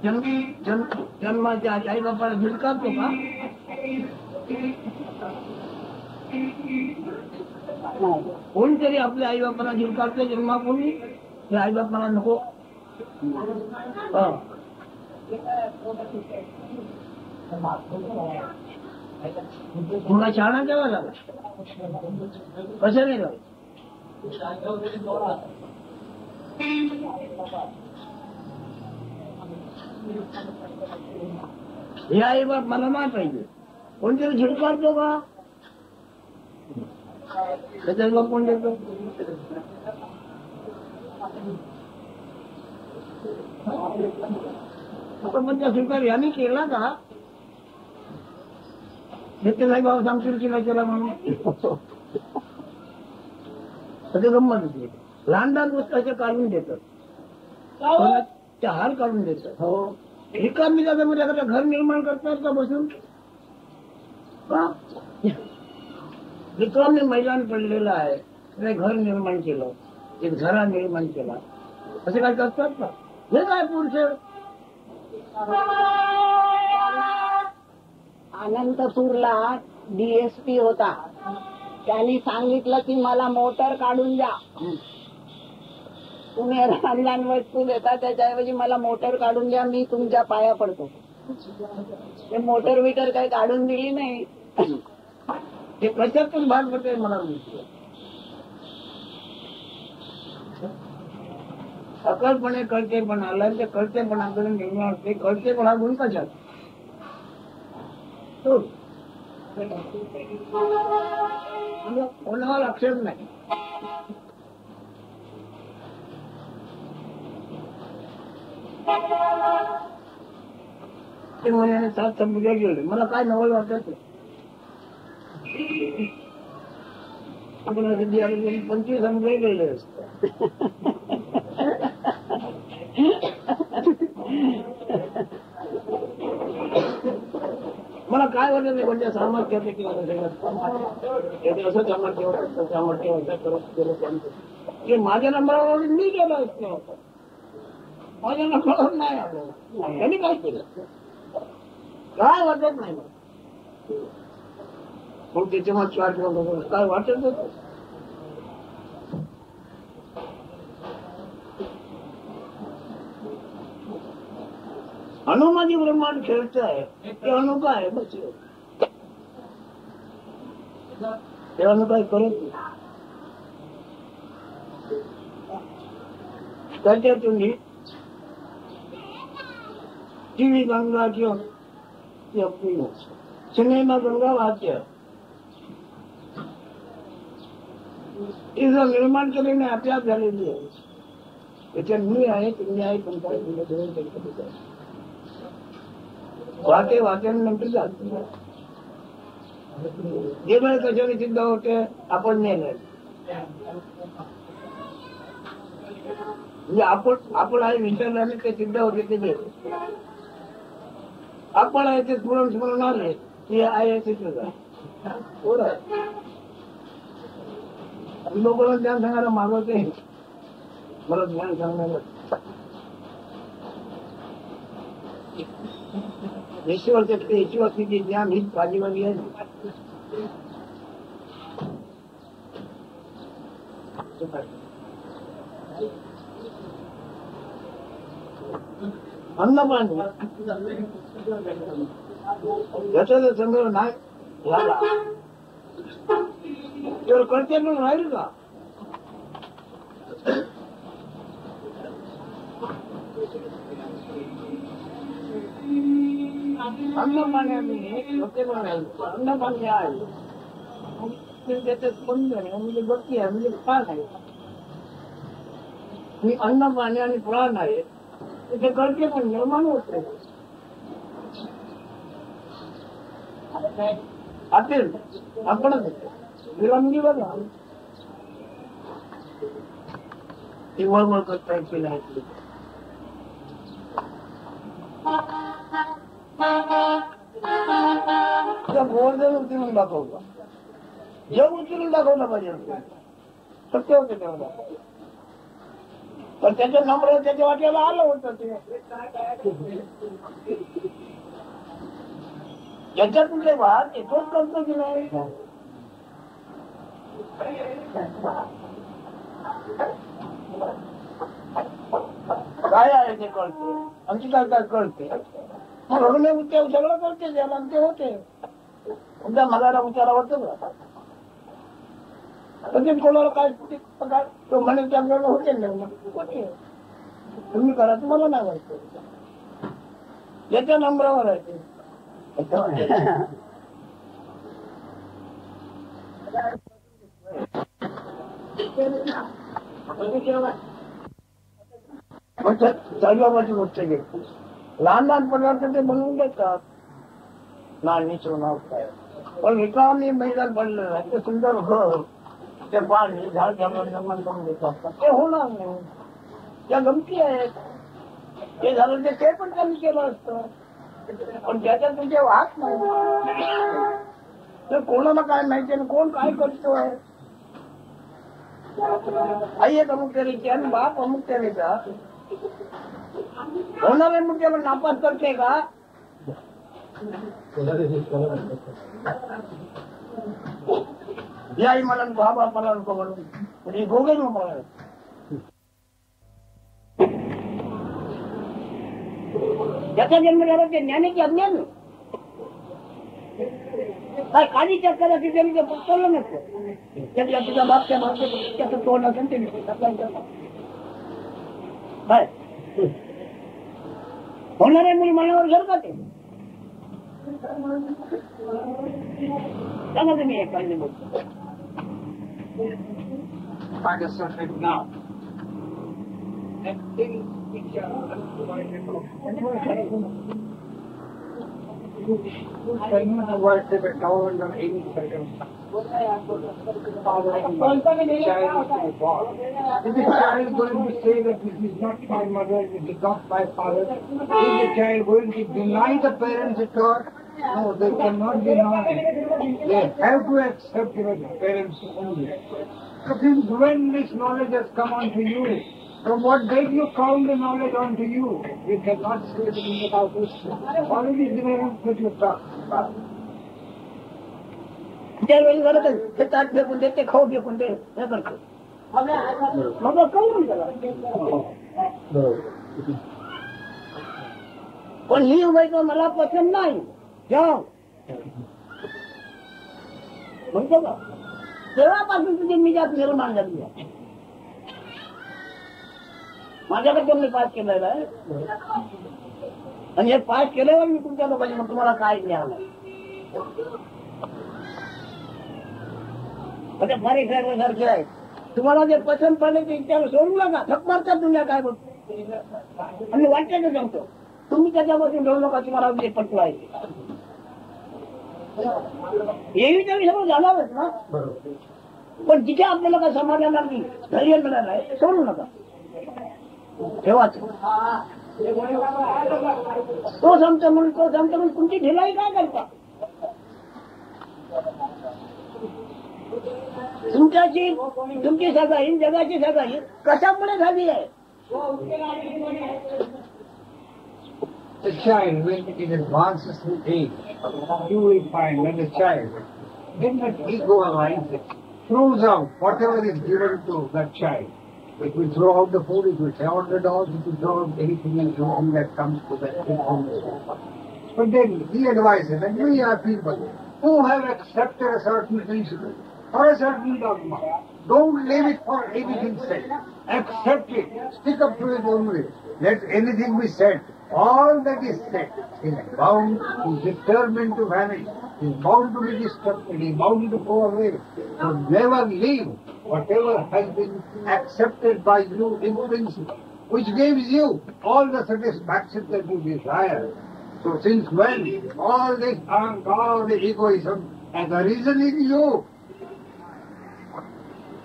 जन्माच्या आधी आई बापाला झिडकावतो का? कोणतरी आपल्या आई बापाला झिडकावतो जन्मापूर्वी, ते आई बापाला नको. तुला शाळा केव्हा झाला? कसं नाही झालं? हे आई बाप मला माहित पाहिजे. कोणतरी झिडकावतो का? त्याच्यात बाप कोण देतो? पण त्या स्वीकार यांनी केला का? हे ते साई बाबा सांगतील की नाही केला म्हणून. ते गंमत होती. लहान लहान गोष्ट असे काढून देतात, त्या हार काढून देतात. हो, रिकामी जागेमध्ये एखादा घर निर्माण करतात का बसून? का रिकामी मैदान पडलेलं आहे, ते घर निर्माण केलं, एक घरा निर्माण केला, असे काय करतात का? हे काय पुरुष? अनंतपूरला डीएसपी होता, त्यांनी सांगितलं की मला मोटर काढून द्या. तुम्ही लहान लहान वस्तू देता, त्याच्याऐवजी मला मोटर काढून द्या, मी तुमच्या पाया पडतो. ते मोटर विटर काही काढून दिली नाही. ते कशातून भाग पडते मला माहिती. अकलपणे कळतेपणा आला, ते कळतेपणाकडे निर्माण होते. कळतेपणा गुण कशात? कोणाला लक्षच नाही. ते म्हणे 7 समुद्र गेले, मला काय नवल वाटत. आपण 25 समुद्र गेले असत. मला काय वाटत नाही. म्हणजे सामर्थ्याचं किंवा असं सामर्थ्य होतं, सामर्थ्य होतं करत गेलं त्यांचं. ते माझ्या नंबरावर मी गेलो असतो, माझ्या नंबरावर नाही आलो. त्यांनी काय केलं काय वाटत नाही. मग त्याच्या मग काय वाटत होत. अणु माझी ब्रह्मांड खेळत आहे, ते अणु काय बस, ते अणु काय करत नाही. त्याच्यातून टीव्ही गंगा किंवा सिनेमा गंगा वाहते. तिचं निर्माण केलेली आपल्यात झालेली आहे. त्याच्यात मी आहे, तुम्ही आहे, तुमचा वाहते वाहते नंतर जाते. जे वेळ कशाने सिद्ध होते आपण नेलं. म्हणजे आपण आहे विचारल्याने ते सिद्ध होते. ते गेले. आपण आहे ते स्मरण आले, ते आहे ते लोकांना ज्ञान सांगायला मागवते. मला ज्ञान सांगण्याला ईश्वर स्थिती ज्ञान हीच बाजीबाजी आहे. अन्नपाणी याचा जर संग्रह नाही झाला तर कळते पण राहील का? अन्नपाण्याने अन्नपाणी आहे, त्याच्यात स्पंदन आहे, म्हणजे गती आहे, म्हणजे प्राण आहे. आणि अन्नपाणी आणि प्राण आहे, ते कळते पण निर्माण होते. आपणच विलंबी बघा, ती वळवळ करता येईल. बोर्ड जर उचलून दाखवला, जग उचलून दाखवला पाहिजे. सत्य होते तेव्हा पण त्याचं नम्र त्याच्या वाट्याला आलं होतं ते. ज्याच्यातून जे वाद येतोच करतो की नाही. काय आहे ते कळते, आमची काय काय कळते. मग उच्चार सगळं कळते ज्याला ते होते. उद्या मला उच्चारा होतं का म्हणजे कोणाला काय तो म्हणे त्यामुळे होते ना. तुम्ही करा, तुम्हाला नाही माहिती. याच्या नंबरावर आहे ते. चालवाची गोष्ट घे. लहान लहान पदार्थ ते बनवून देतात. नाणी सोनाव काय पण रिकामी मैदान पडलं नाही ते सुंदर घर, ते पाणी झाड जंगल करून देतात ते होणार नाही. त्या गमती आहेत. ते झालं ते पण कमी केलं असतं. पण त्याच्यात तुझे वाट नाही. तर कोणाला काय माहिती आणि कोण काय करतोय. आई एक अमुक तऱ्हेची आणि बाप अमुक तऱ्हेचा. होणारे मग त्याला नापास करते का. आई मला बाबा मला नको म्हणून म्हणजे गोगे मला. ज्याचा जन्म झाला ते ज्ञानाची अज्ञान काय काळी चक्कर असेल त्यांनी ते पुस्तकलं नसतं. त्यातल्या तुझा बाप त्या बाप त्याचं तोंड असेल ते काय होणारे मुली मनावर घर का ते सांगा तुम्ही एक काळजी बोलतो. If the child is going to say that this is not my mother, it is not my father, is the child going to deny the parents at all? No, they cannot deny. They have to accept your parents only. So since when this knowledge has come onto you, from what date you found the knowledge onto you, you cannot say anything about this. All of these ignorance that you talk about. त्यावेळी झालं ते ताट फेकून दे, ते खाऊ फेकून दे, हे करतो. मग कळून त्याला. पण ही उभायचं मला पसंत नाही जाऊ म्हणतो का. तेव्हापासून तुझी मी जात निर्माण झाली आहे. माझ्याकडे त्यांनी पास केलेलं आहे आणि हे पास केल्यावर मी तुमच्या लोकांनी मग तुम्हाला काय ज्ञान आहे. म्हणजे फारी सारखे आहे. तुम्हाला जे पसंत पडले ते त्याला सोडू नका. थक मारतात दुनिया काय बोलतो आणि वाटतं सांगतो. तुम्ही त्याच्यापासून ठेवू नका. तुम्हाला जे पटलं आहे येवीच्या सगळं जाणारच ना. पण जिथे आपल्याला काय समाधान नाही, धैर्य मिळालं आहे, सोडू नका. ठेवाच तो सांगतो म्हणून तो सांगतो म्हणून तुमची ढिलाई काय करता. तुमची सगाई जगाची सगाई कशामुळे झाली आहे. The child, when it advances in age, you will find that the child, then that ego arises, throws out whatever is given to that child. It will throw out the food, it will throw out the dog, it will throw out anything and everything that comes to that kid. But then he advises, and we are people who have accepted a certain principle or a certain dogma. Don't leave it for anything said. Accept it. Stick up to it only. Let anything be said. All that is said is bound, is determined to vanish, is bound to be destructed, is bound to go away. So never leave whatever has been accepted by you in principle, which gives you all the satisfaction that you desire. So since when all this all the egoism has arisen in you?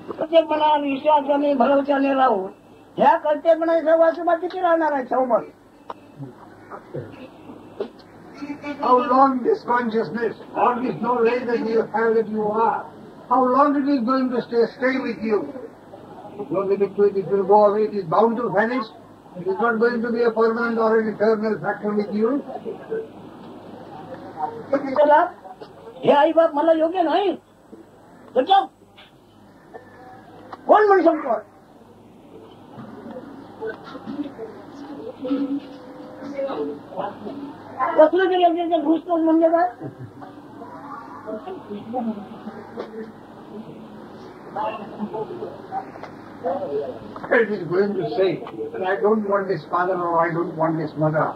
प्रत्येकपणा विश्वासाने भरवशाने राहून ह्या कर्तेपणाच्या वासुबा किती राहणार आहे चौमत. How long this consciousness, all this knowledge that you have that you are, how long it is going to stay with you? No limit to it. It will go away. It is bound to vanish. It is not going to be a permanent or an eternal factor with you. चला हे आई बाप मला योग्य नाही त्याच्या कोण म्हणू शकतो कसलं तरी अगदी घुसतोच म्हणजे काय It is going to say that I don't want this father or I don't want this mother.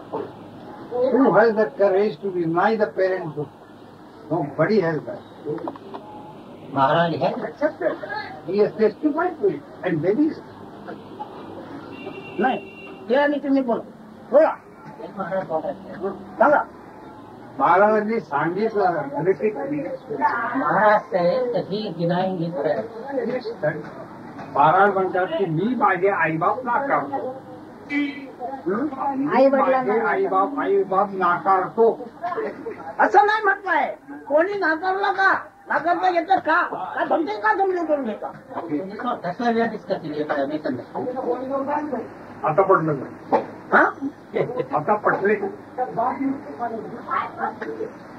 Who has the courage to deny the parenthood? Nobody has that. Maharaj has Accepted. He has testified to it. And maybe नाही ते आणि तुम्ही बोला बोला सांगा महाराजांनी सांगितलं Maharaj says that he is denying his parents. Maharaj म्हणतात की मी माझे आईबाप नाकारतो. आईबाप नाकारतो असं नाही म्हटलंय कोणी नाकारला का नाकारता येतं का काय समजेल का समजून करून घेता That's why we are discussing it. Misunderstanding. आता पडलं हा आता पटले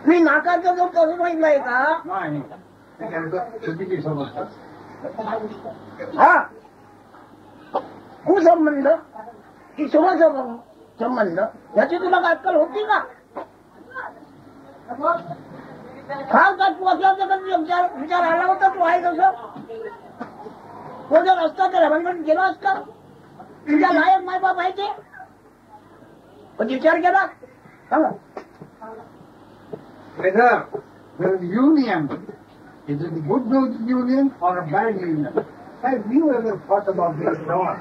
मी नाकारतो तो कसं म्हटलंय का नाही ते त्यांचं चुकीची समजतात. हा कुसंबंध की संबंध याची तुला काय अक्कल होती का हा का तू असला तर विचार आला होता तू आहे कसं तो जर असता तर रमण गेला असता तुझ्या लायक मायबाप आहे ते पण विचार केला सांगा Whether the union is a good union or a bad union. Have you ever thought about this at all?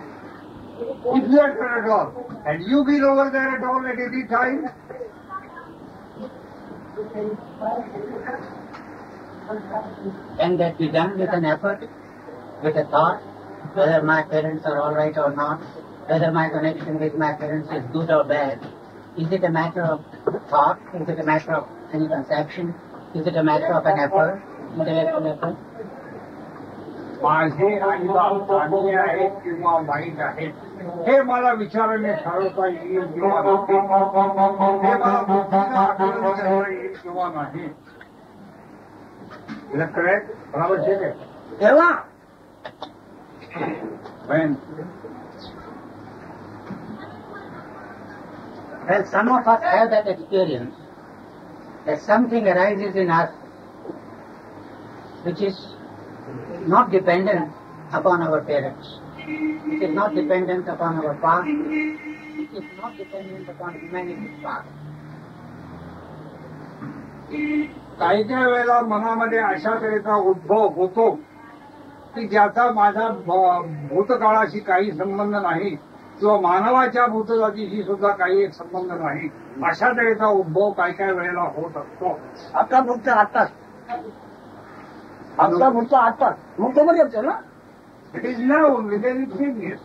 If you are at all, and you been over there at all at any time? Can that be done with an effort, with a thought, whether my parents are all right or not, whether my connection with my parents is good or bad? Is it a matter of thought? Is it a matter of any conception? Is it a matter of an effort, intellectual effort? माझे आईबाप चांगले आहेत किंवा वाईट आहेत हे मला विचाराने ठरवता येईल किंवा हे मला बुद्धीने आकलन करता येईल किंवा नाही. Is that correct? बराबर ठीक आहे. तेव्हा When? Well, some of us have that experience that something arises in us which is not dependent upon our parents. It is not dependent upon our past. It is not dependent upon humanity's past. काही काही वेळेला मनामध्ये अशा तऱ्हेचा उद्भव होतो की ज्याचा माझा भूतकाळाशी काही संबंध नाही किंवा मानवाच्या भूतजातीशी सुद्धा काही संबंध नाही. अशा तऱ्हेचा उद्भव काही काही वेळेला होत असतो. आता फक्त आताच आता फक्त आताच मग तो बरं येतो ना it is now within it previous.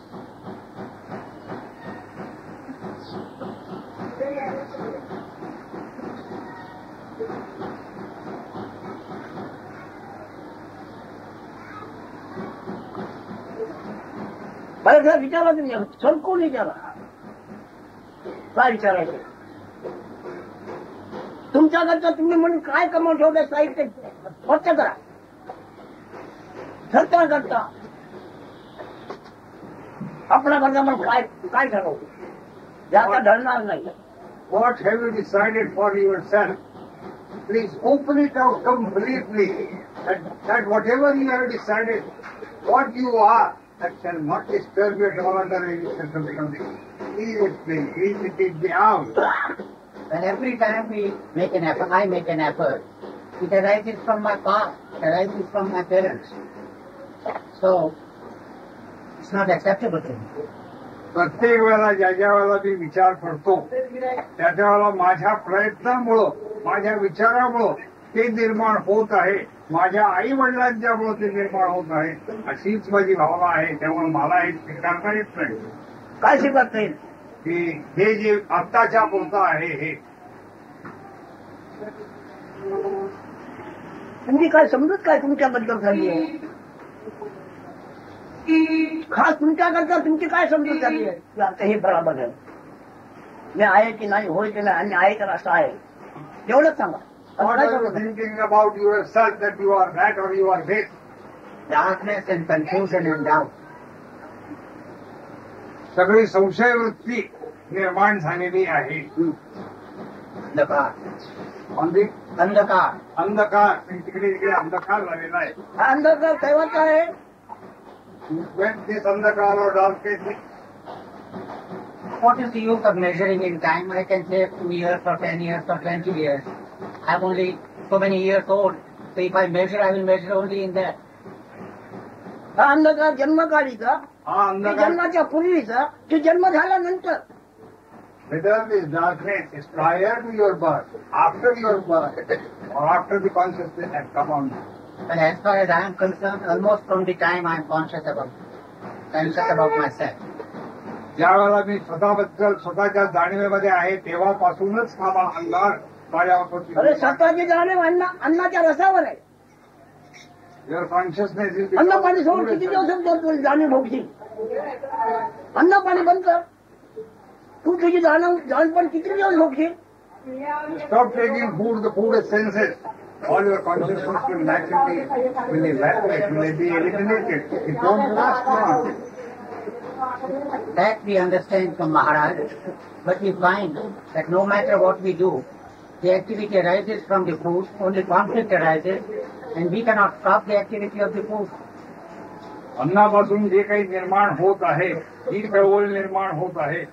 मला विचारा तुम्ही संपूर्ण विचारा काय विचारायचं तुमच्याकडचं तुम्ही म्हणून काय कमावून ठेवलं साहित्य स्पष्ट करा ठरता करता आपल्याकडचं पण काय काय ठरवू जास्त ढळणार नाही. What have you decided for yourself? Please open it out completely. That whatever you have decided, what you are, that shall not disturb you at all under any circumstances. Please explain. Please let it be out. Well, every time we make an effort, I make an effort, it arises from my past, it arises from my parents. So, it's not acceptable to me. प्रत्येक वेळेला ज्या ज्या वेळेला मी विचार करतो त्या त्या वेळेला माझ्या प्रयत्नामुळं माझ्या विचारामुळं ते निर्माण होत आहे. माझ्या आई वडिलांच्यामुळं ते निर्माण होत आहे. अशीच माझी भावना आहे. त्यामुळे मला हे स्वीकारता येत नाही. काय स्वीकारता येईल की हे जे आत्ताच्या पुरतं आहे हे तुमची काय समजूत काय तुमच्याबद्दल झाली आहे खास तुमच्याकरता तुमची काय समजूत झाली आहे की आता हे बरोबर आहे, मी आहे की नाही, होय की नाही, आणि आहे तर असं आहे, तेवढंच सांगा. What are you thinking about yourself that you are that or you are this? Darkness and confusion and doubt. सगळी संशय वृत्ती निर्माण झालेली आहे. अंधकार. म्हणजे अंधकार. अंधकार, तिकडे तिकडे अंधकार झालेला आहे. हा अंधकार केव्हाचा आहे? When this अंधकार or darkness, What is the use of measuring in time? I can say 2 years or 10 years or 20 years. I'm only so many years old. So if I measure, I will measure only in that. हा अंधकार जन्मकाळीचा, हा की अंधकार, जन्माच्या पूर्वीचा, की जन्म झाल्यानंतर? whether this darkness is prior to your birth, after your birth, or after the consciousness has come on. But as far as I am concerned, almost from the time I am conscious about myself. ज्या वेळेला मी स्वतःबद्दल स्वतःच्या जाणीवेमध्ये आहे तेव्हापासूनच हा अंधार माझ्यावर अरे स्वतःची जाणीव अन्नाच्या रसावर आहे. Your consciousness is अन्न पाणी सोडून किती दिवस जाणीव भोगशील? अन्न पाणी बंद कर, तू तुझी जाणपण किती दिवस भोगशील? Stop taking food, the food is senses. All your consciousness will naturally will evaporate, will be eliminated. It don't last long. That we understand from Maharaj, but we find that no matter what we do, the activity arises from the food, only conflict arises, and we cannot stop the activity of the food. अन्नापासून जे काही निर्माण होत आहे, जी चळवळ निर्माण होत आहे,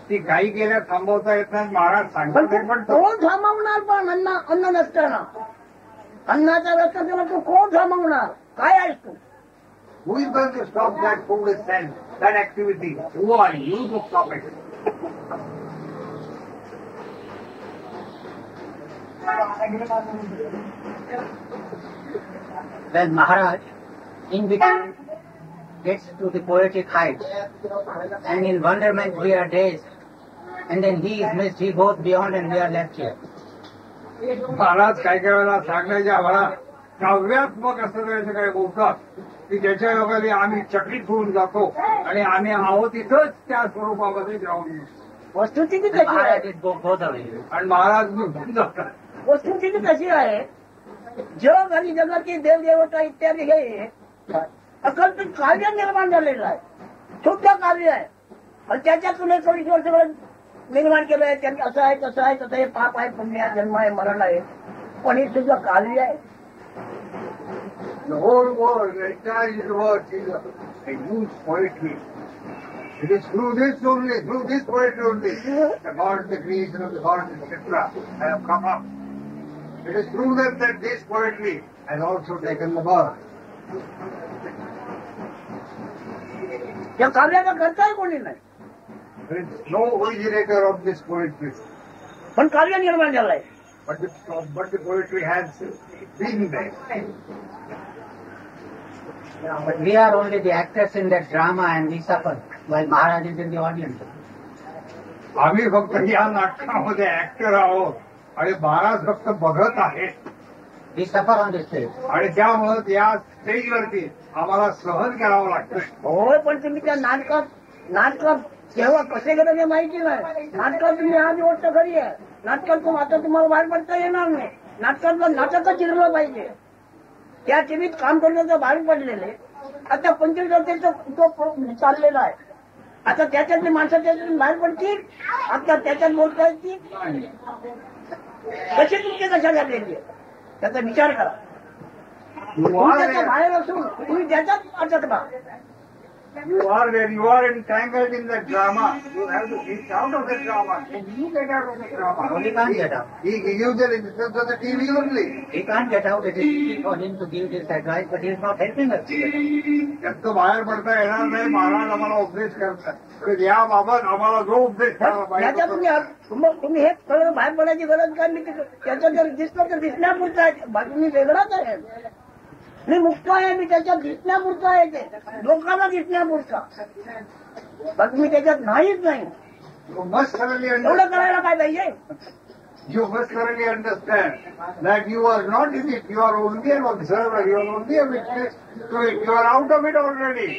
ती काही केल्या थांबवता येत नाही. महाराज सांगतात पण कोण थांबवणार? पण अन्न नसताना अन्नाचा रस्ता त्याला तू कोण थांबवणार? काय आहेस तू? who is going to stop that food is sense, that activity? Who are you to stop it? When Maharaj, in between, gets to the poetic heights, and in wonderment we are dazed, and then he is missed, he goes beyond and we are left here. Maharaj काय काय वेळेला सांगण्याच्या आम्हाला काव्यात्मक असं काही बोलतात की ज्याच्या योगाने आम्ही चकित होऊन जातो आणि आम्ही आहोत इथंच त्या स्वरूपामध्ये जाऊन वस्तुस्थिती कशी Maharaj आहे? is both away. आणि महाराज निघून जातात. वस्तुस्थिती कशी आहे? जग आणि जगाची देवदेवता इत्यादी हे अकल्पित कार्य निर्माण झालेलं आहे, शुद्ध कार्य आहे, आणि त्याच्यातून एक थोडी सगळं निर्माण केलं आहे. त्यांनी असं आहे तसं आहे तसं, हे पाप आहे, पुण्य आहे, जन्म आहे, मरण आहे, पण हे तुझं कार्य आहे. The whole world, the entire universe is a huge poetry. It is through this only, through this poetry only, the God, the creation of the gods, etc. have come up. It is through that this poetry has also taken the birth. या कार्याचा करताय कोणी नाही, There is no originator of this poetry, पण कार्य निर्माण झालंय. but the poetry has been there. But we are only the actors in that drama and we suffer while Maharaj is in the audience. आम्ही फक्त या नाटकामध्ये actor आहोत आणि महाराज फक्त बघत आहेत We suffer on the stage. आणि त्यामुळं या स्टेजवरती आम्हाला सहन करावं लागतं. होय, पण तुम्ही त्या नाटकात तेव्हा कसे गेलं ते माहिती नाही. नाटकात तुम्ही आज गोष्ट खरी आहे, नाटकात आता तुम्हाला बाहेर पडता येणार नाही. नाटकातलं नाटकच चिरलं पाहिजे. त्या टीव्हीत काम करण्याचं बाहेर पडलेले आता 25 वर्षाचा तो चाललेला आहे. आता त्याच्यातली माणसं त्याच्यातून बाहेर पडतील, आता त्याच्यात बोलता येतील कशी तुमची कशा घातलेली आहे त्याचा विचार करा. तुम्ही त्याच्या बाहेर असून तुम्ही त्याच्यात अटकला. You are there, you are entangled in that drama. You have to get out of the drama. You get out of the drama. But he can't get out. He gives the instructions of the TV only. He can't get out. It is easy for him to give this advice, but he is not helping us. त्यात तो बाहेर पडता येणार नाही. महाराज आम्हाला उपदेश करतात. याबाबत आम्हाला जो उपदेश करायला त्याच्यात पाहिजे तुम्ही हे सगळं बाहेर पडायची गरज काय नाही. त्याच्यात जर दिसलं तर दिसण्यापुरतं आहे, बाकी मी वेगळाच आहे. मी मुक्त आहे, मी त्याच्यात दिसण्यापुरतं आहे, ते लोकांना दिसण्यापुरता, बाकी मी त्याच्यात नाहीच नाही. You must thoroughly एवढं understand. करायला काय पाहिजे? You must thoroughly understand that you are not in it. You are only an observer. You are only a witness to it. You are out of it already.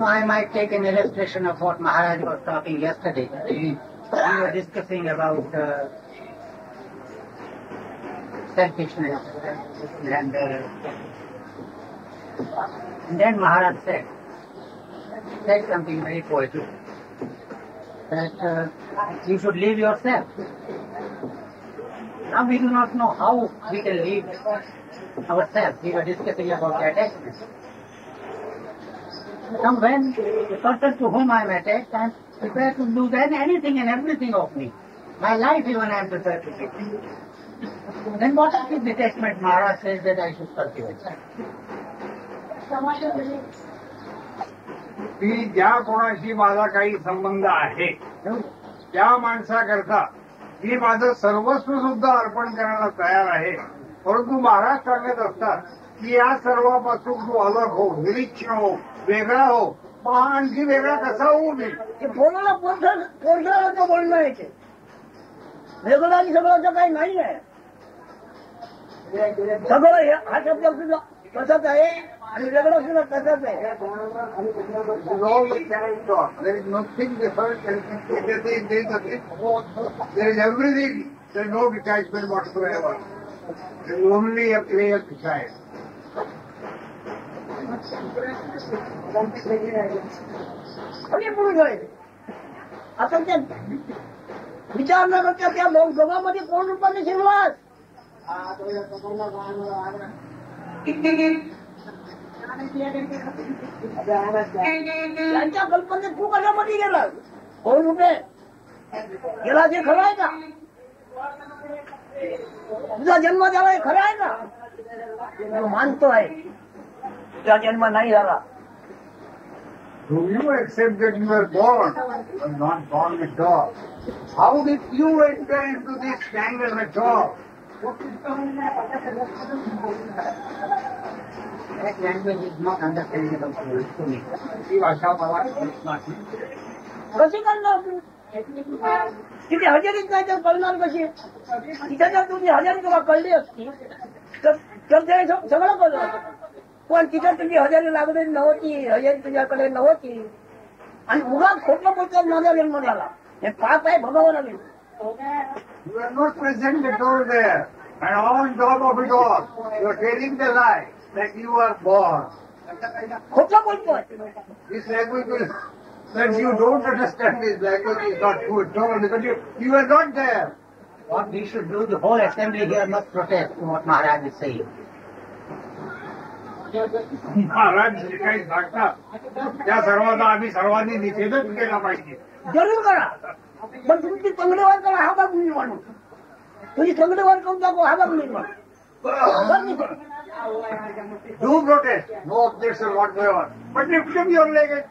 So I might take an illustration of what Maharaj was talking yesterday. We were discussing about selfishness, and then Maharaj said something very poetic, that you should leave yourself. Now we do not know how we can leave ourselves. We were discussing about attachment. Now when the person to whom I am attached, I am prepared to lose anything and everything of me. My life even I am prepared to give. Then what is this detachment Maharaj says that I should cultivate? की ज्या कोणाशी माझा काही संबंध आहे त्या माणसाकरता मी माझं सर्वस्व सुद्धा अर्पण करायला तयार आहे. परंतु महाराज सांगत असतात की या सर्वापासून तू अलग हो, निरीक्ष हो, वेगळा हो. मग आणखी वेगळा कसा होऊ नये? कोणाला पोषणाचं बोलणं आहे ते. वेगळं आणि सगळं काही नाही आहे. सगळं हा शब्द सुद्धा तसाच आहे आणि वेगळं सुद्धा तसाच आहे. There is nothing different. There is everything. There is no detachment whatsoever. There is only a clear desire. आणि पुरुष आहे. आता त्या विचार न करता त्या दोघांमध्ये कोण रूपाने शिरलास? त्यांच्या कल्पनेत तू कशामध्ये गेला? कोण रुपये गेला ते खरं आहे का? तुझा जन्म झाला हे खरं आहे का? मानतो आहे तुझा जन्म नाही झाला. Do you accept that you were born and not born at all? How did you enter into this tangle at all? That language is not understandable to me. ही भाषा मला कळत नाही. कशी करणार तू? तिथे हजेरीच नाही तर कळणार कशी? तिथे जर तुझी हजेरी तुला कळली असती तर ते सगळं कळलं असतं. पण तिथे तुझी हजेरी लागलेली नव्हती, हजेरी तुझ्याकडे नव्हती आणि मुळात खोटं बोलतात माझा जन्म झाला. हे पाप आहे भगवानाने. You are not present at all there. And on top of it all, you are telling the lie that you are born. खोटं बोलतोय. This language is, that you don't understand this language is not good. No, because you are not there. What we should do, the whole assembly here must protest to what Maharaj is saying. Maharaj जे काही सांगतात त्या सर्वांना आम्ही सर्वांनी निषेधच केला पाहिजे. जरूर करा. पण तुमची तंगडीवर करा हा भाग मी म्हणू. तुझी तंगडीवर करून दाखव हा भाग मी म्हणू. Do protest, no objection whatsoever. But lift up your leg and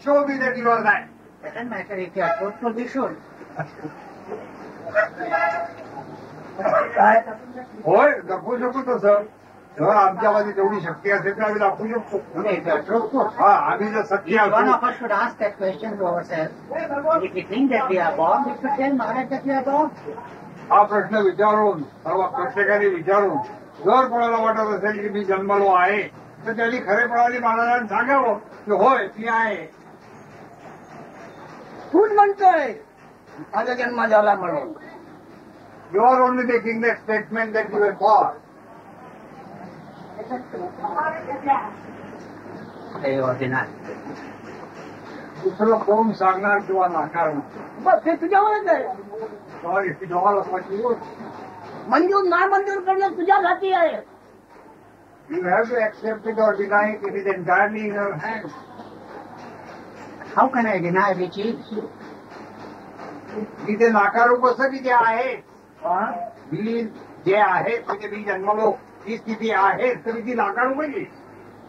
show me that you are that. Doesn't matter if you are truthful, we should. होय, दाखवू शकतो तसं. जर आमच्यामध्ये तेवढी शक्ती असेल तर आम्ही दाखवू शकतो. If you are truthful, हा, आम्ही जर सत्य each one असू. of us should ask that question to ourselves. If we think that we are born, we should tell Maharaj that we are born. हा प्रश्न विचारून सर्व प्रत्येकाने विचारून जर कोणाला वाटत असेल की मी जन्मलो आहे तर त्यांनी खरेपणाने महाराजांना सांगावं की होय मी आहे. तूच म्हणतोय माझा जन्म झाला म्हणून. You are only making that statement that you were born. They are denied. दुसरं कोण सांगणार किंवा नाकारणार? बस हे तुझ्यावरच आहे. Sorry, if you don't want to, मंजूर ना मंजूर करणं तुझ्या हाती आहे. you have to accept it or deny it. It is entirely in your hands. How can I deny which is? मी ते नाकारू कसं की ते आहे. मी जे आहे म्हणजे मी जन्मलो ती स्थिती आहे तरी ती नाकारू पाहिजे.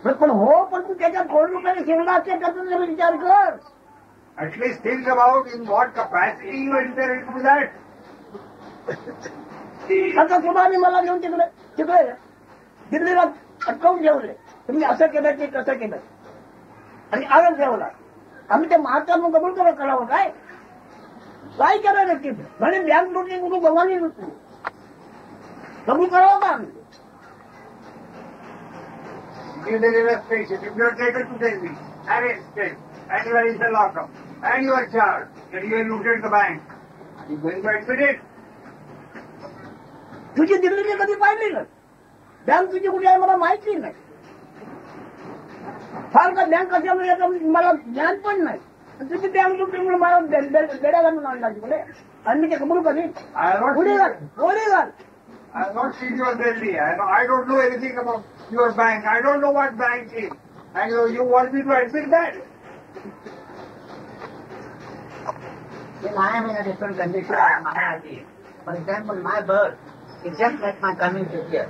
पण हो पण तू त्याच्यात कोण रुपयाने शिरला असते त्याचा जरा विचार कर. At least think about in what capacity you enter into that. आता सुभाने मला घेऊन तिकडे दिल्लीला अटकावून ठेवले. तुम्ही असं केलं की तसं केलं आणि आरोप ठेवला. आम्ही ते महात्मा कबूल करावं काय? काय केलं नक्की? म्हणजे बँक लुटली म्हणून भगवानी लुटली. कबूल करावं का आम्ही? Give the illustration. If you are taken to tell me, arrested, and you are in the lockup, and you are charged that you have looted the bank. Are you going to admit it? तुझी दिल्ली मी कधी पाहिली का? Bank तुझी कुठे आहे मला माहिती नाही. फार का बँक कशामुळे याचं मला ज्ञान पण नाही. तुझी बँक तुमच्यामुळे मला बेड्या घालून आणला तिकडे आणि मी ते कबूल करीन. पुढे घाल, पुढे घाल. I have not seen your Delhi. I don't know anything about your bank. I don't know what bank is. And you want me to admit that? Well, I am in a different condition than Maharaji. For example, my birth is just like my coming to here.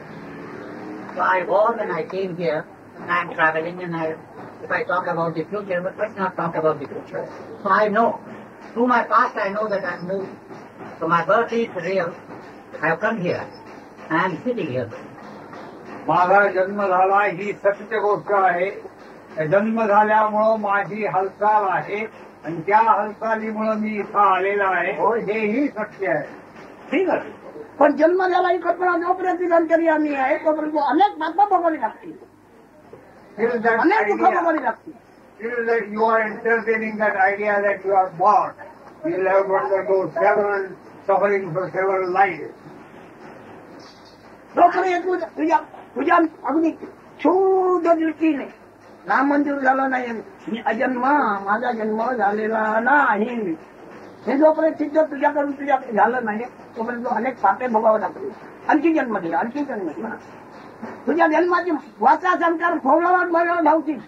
So I was and I came here, and I am traveling, and if I talk about the future, but let's not talk about the future. So I know, through my past I know that I am moved. So my birth is real. I have come here. I am sitting here. माझा जन्म झाला ही सत्य गोष्ट आहे. जन्म झाल्यामुळं माझी हालचाल आहे आणि त्या हालचालीमुळं मी इथं आलेला आहे हेही सत्य आहे. ठीक आहे. पण जन्म झाला ही कल्पना जोपर्यंत नंतर आम्ही आहे तोपर्यंत अनेक बाबा बघावी लागतील, अनेक दुःख बघावी लागतील. Till that you are entertaining that idea that you are born, you will have to undergo several suffering for several lives. तोपर्यंत तुझ्या अगदी शुद्ध दृष्टीने राम मंदिर झालं नाही, मी अजन्म, माझा जन्म झालेला नाही, हे जोपर्यंत सिद्ध तुझ्याकडून तुझ्या झालं नाही तोपर्यंत अनेक पापे भोगावं लागतील. आणखी जन्म दिला, आणखी जन्म दिला. तुझ्या जन्माची वाचा संस्कार फोडला बरोबर धावतील.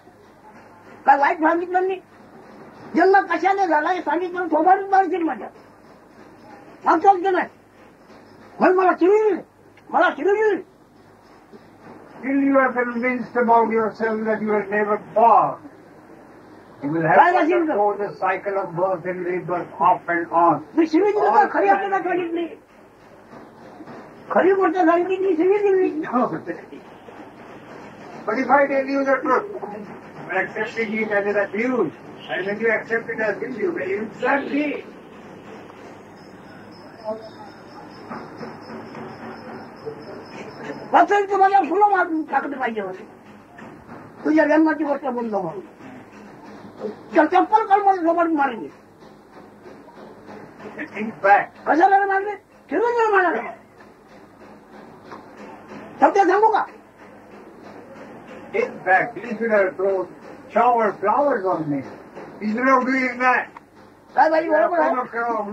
काय वाईट सांगितलं नाही. जन्म कशाने झाला हे सांगितलं थोबाडून मारतील माझ्या. सांगतो की नाही म्हणून मला चिडील, मला चिडील. Till you are convinced about yourself that you are never born, you will have to undergo the cycle of birth and rebirth off and on. मी शिवी दिली तर खरी आपल्याला सांगितली, खरी गोष्ट सांगितली, शिवी दिली. But if I tell you the truth, you are accepting it as an abuse, and when you accept it as abuse, then you exactly. वाचन तुम्हाला फुलं मारून टाकलं पाहिजे होते. तुझ्या जन्माची गोष्ट बोललो म्हणून चप्पल काल मला सोबत मारली. कशाला मारले? फिरून मारले. सत्य सांगू का? In fact, he should have thrown shower flowers on me. Instead of doing that, काय बाई बरोबर आहे.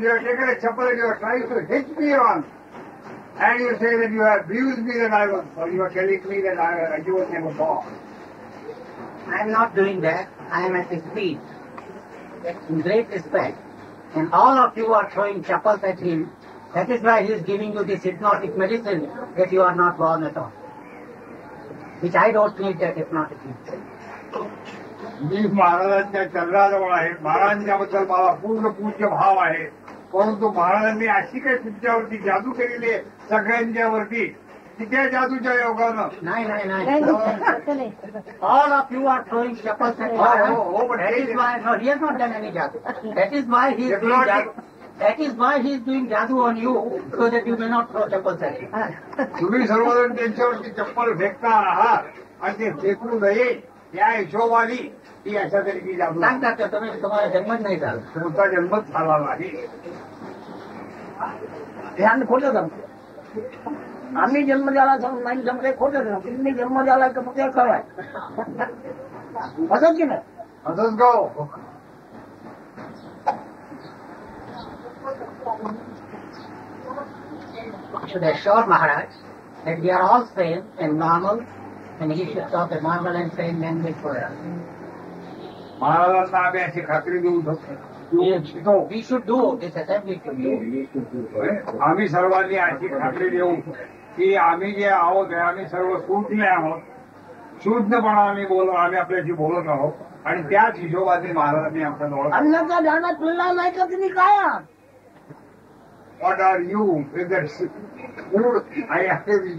you have taken a chappal and you are trying to hit me on. And you say that you have abused me, that I was, or you are telling me that you were never born. I am not doing that. I am at his feet, in great respect. And all of you are throwing chappals at him. That is why he is giving you this hypnotic medicine that you are not born at all. Which I don't need that hypnotic medicine. मी महाराजांच्या चरणाजवळ आहे. महाराजांच्याबद्दल मला पूर्ण पूज्य भाव आहे. परंतु महाराजांनी अशी काही तुमच्यावरती जादू केलेली आहे सगळ्यांच्यावरती की त्या जादूच्या योगानं. नाही नाही नाही. All of you are throwing chappals at him. That is why no, he has not done any jadoo. That is why he is doing jadoo. That is why he is doing jadoo on you, so that you may not throw chappals at him. तुम्ही सर्वजण त्यांच्यावरती चप्पल फेकता आहात आणि ते फेकू नये या हिशोबाने ती अशा तऱ्हेची जादू. सांगतात का तुम्ही तुम्हाला जन्मच नाही झाला. तुमचा जन्मच झाला नाही. हे आम्ही खोटं सांगतो. आम्ही जन्म झाला नाही जमते खोटं सांगतो. तुम्ही जन्म झाला तर फक्त खरं आहे. असंच की नाही. असंच गाव. Should assure Maharaj that we are all sane and normal, and he should talk a normal and sane language for us. महाराजांना आम्ही अशी खात्री देऊ शकतो. We should do this assembly to do. आम्ही सर्वांनी अशी खात्री देऊ की आम्ही जे आहोत आम्ही सर्व शून्य आहोत. शून्यपणाने आम्ही आपल्याशी बोलत आहोत आणि त्याच हिशोबाने महाराजांनी आपल्याजवळ. अन्नाचा दाणा तुलना नाही का तुम्ही काय आहात? What are you with that food?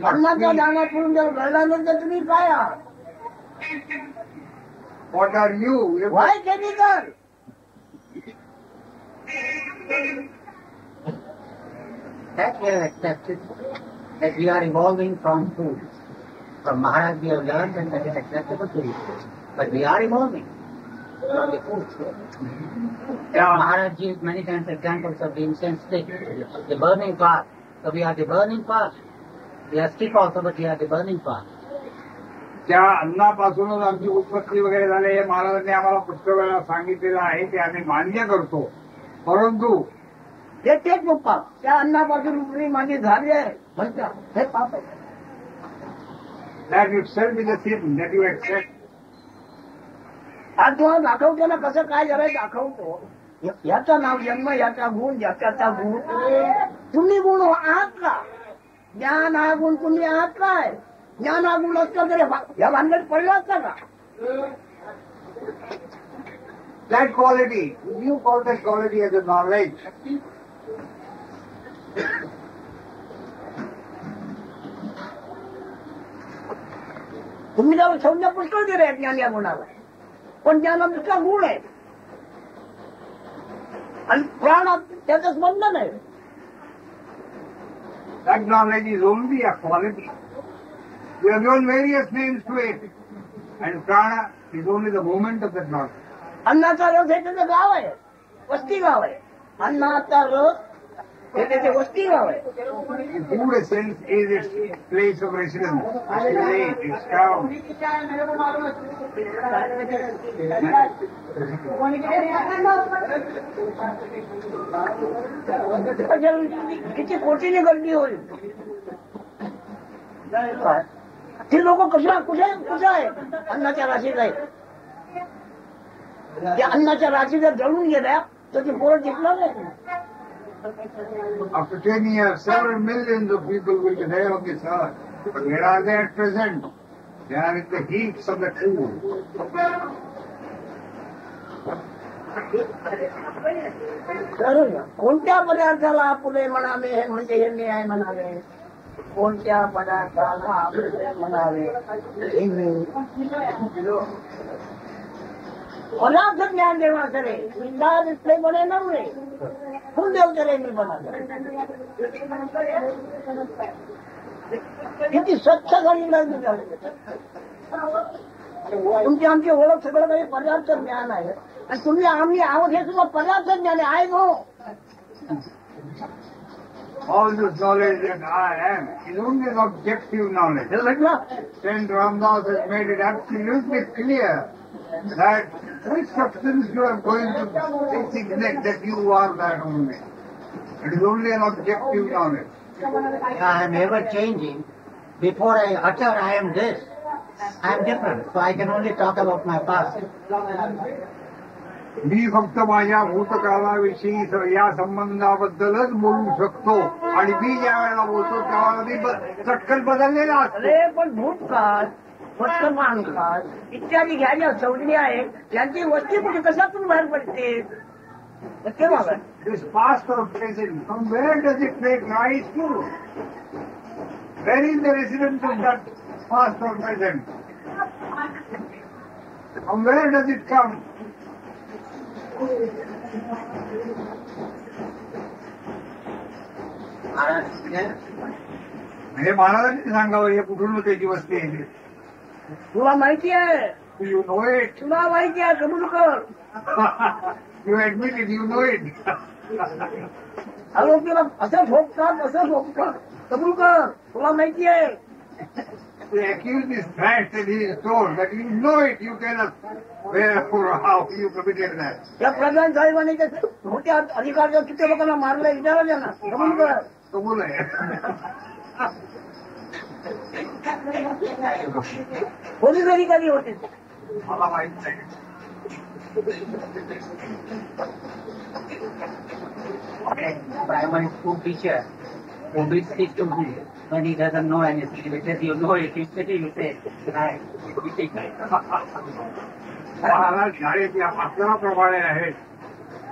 अन्नाचा दाणा तुळून जर घडल्यानंतर तुम्ही काय आहात? What are you? Why chemical? That we have accepted, that we are evolving from food. From Maharaj we have learned and that is acceptable to you. But we are evolving. from the food. Maharaj gives many times examples of the incense stick, the burning part. So we have the burning part. We have stick also, but we have the burning part. त्या अन्नापासूनच आमची उत्पत्ती वगैरे झाली हे महाराजांनी आम्हाला पुष्कळ वेळा सांगितलेलं आहे ते आम्ही मान्य करतो. परंतु तेच पाप त्या अन्नापासून उपरी माझी झाली आहे म्हणतात हे पाप आहे. That itself is a sin that you accept. आज तुम्हाला दाखवतो ना कसं काय झालंय दाखवतो. याचा नाव जन्म, याचा गुण, याचा गुण. तुम्ही गुण आहात का? ज्ञान हा गुण तुम्ही आहात काय? ज्ञान हा गुण असला तरी या भानगडीत पडला असता का? That quality, you call that quality as a knowledge. तुम्ही त्याला संज्ञा पुष्कळ दिले ज्ञान या गुणाला, पण ज्ञान दुसरा गुण आहे आणि प्राणात त्याचं स्पंदन आहे. That knowledge is only a quality. We have given various names to it. And prana is only the movement of that knowledge. अन्नाचा रस हे त्याचं गाव आहे, वस्ती गाव आहे. अन्नाचा रस हे त्याचे वस्ती गाव आहे. Food essence is its place of residence, its village, its town. किती कोटीने गर्दी होईल. ती लोक कुठे आहे? अन्नाच्या राशीत आहे. त्या अन्नाच्या राशी जर जळून गेल्या तर ती पोरं टिकणार नाही. After 10 years, several millions of people will be there on this earth. But where are they at present? They are in the heaps of the cool. कोणत्या पदार्थाला फुले म्हणावे म्हणजे हे मी आहे म्हणावे. कोणत्या पदार्थाला फुले म्हणावे पदार्थ ज्ञान देवा करे सुंदर इसलिए बने नवरे फुल देव करे मी बना. किती स्वच्छ घडी लागली. तुमची आमची ओळख सगळं काही पदार्थ ज्ञान आहे आणि तुम्ही आम्ही आहोत हे सुद्धा पदार्थ ज्ञान आहे. No All this knowledge that I am is only an objective knowledge. Saint Ramdas has made it absolutely clear that which substance you are going to designate that you are that only. It is only an objective knowledge. I am ever changing. Before I utter I am this, I am different. So I can only talk about my past. मी फक्त माझ्या भूतकाळाविषयी या संबंधाबद्दलच बोलू शकतो आणि मी ज्या वेळेला बोलतो त्यावेळेला मी चटकन बदललेला असतो. अरे पण भूतकाळ वर्तमान काळ इत्यादी घ्यायच्या संज्ञा आहेत यांची वस्ती कुठे कशातून बाहेर पडते. This past or present, from where does it take rise to? Where is the residence of that past or present? From where does it come? म्हणजे महाराजांनी सांगावं हे कुठून त्याची वस्ती आहे. तुला माहिती आहे. You know it. तुला माहिती आहे. कबूल कर. You admit it, you know it. आरोपीला असं ठोकतात. कबूल कर. तुला माहिती आहे. The accused is thrashed and he is told that you know it, you tell us where or how you committed that. या प्रधान साहेबांनी मोठ्या अधिकाऱ्या किती लोकांना मारलं विचारा त्यांना. कबूल कर. कबूल आहे. पोलीस अधिकारी होते. मला माहित नाही. Primary school teacher who beats his student when he doesn't know anything. He says, you know it. You say, right. You take it. Maharaj शाळेत या मास्तराप्रमाणे आहेत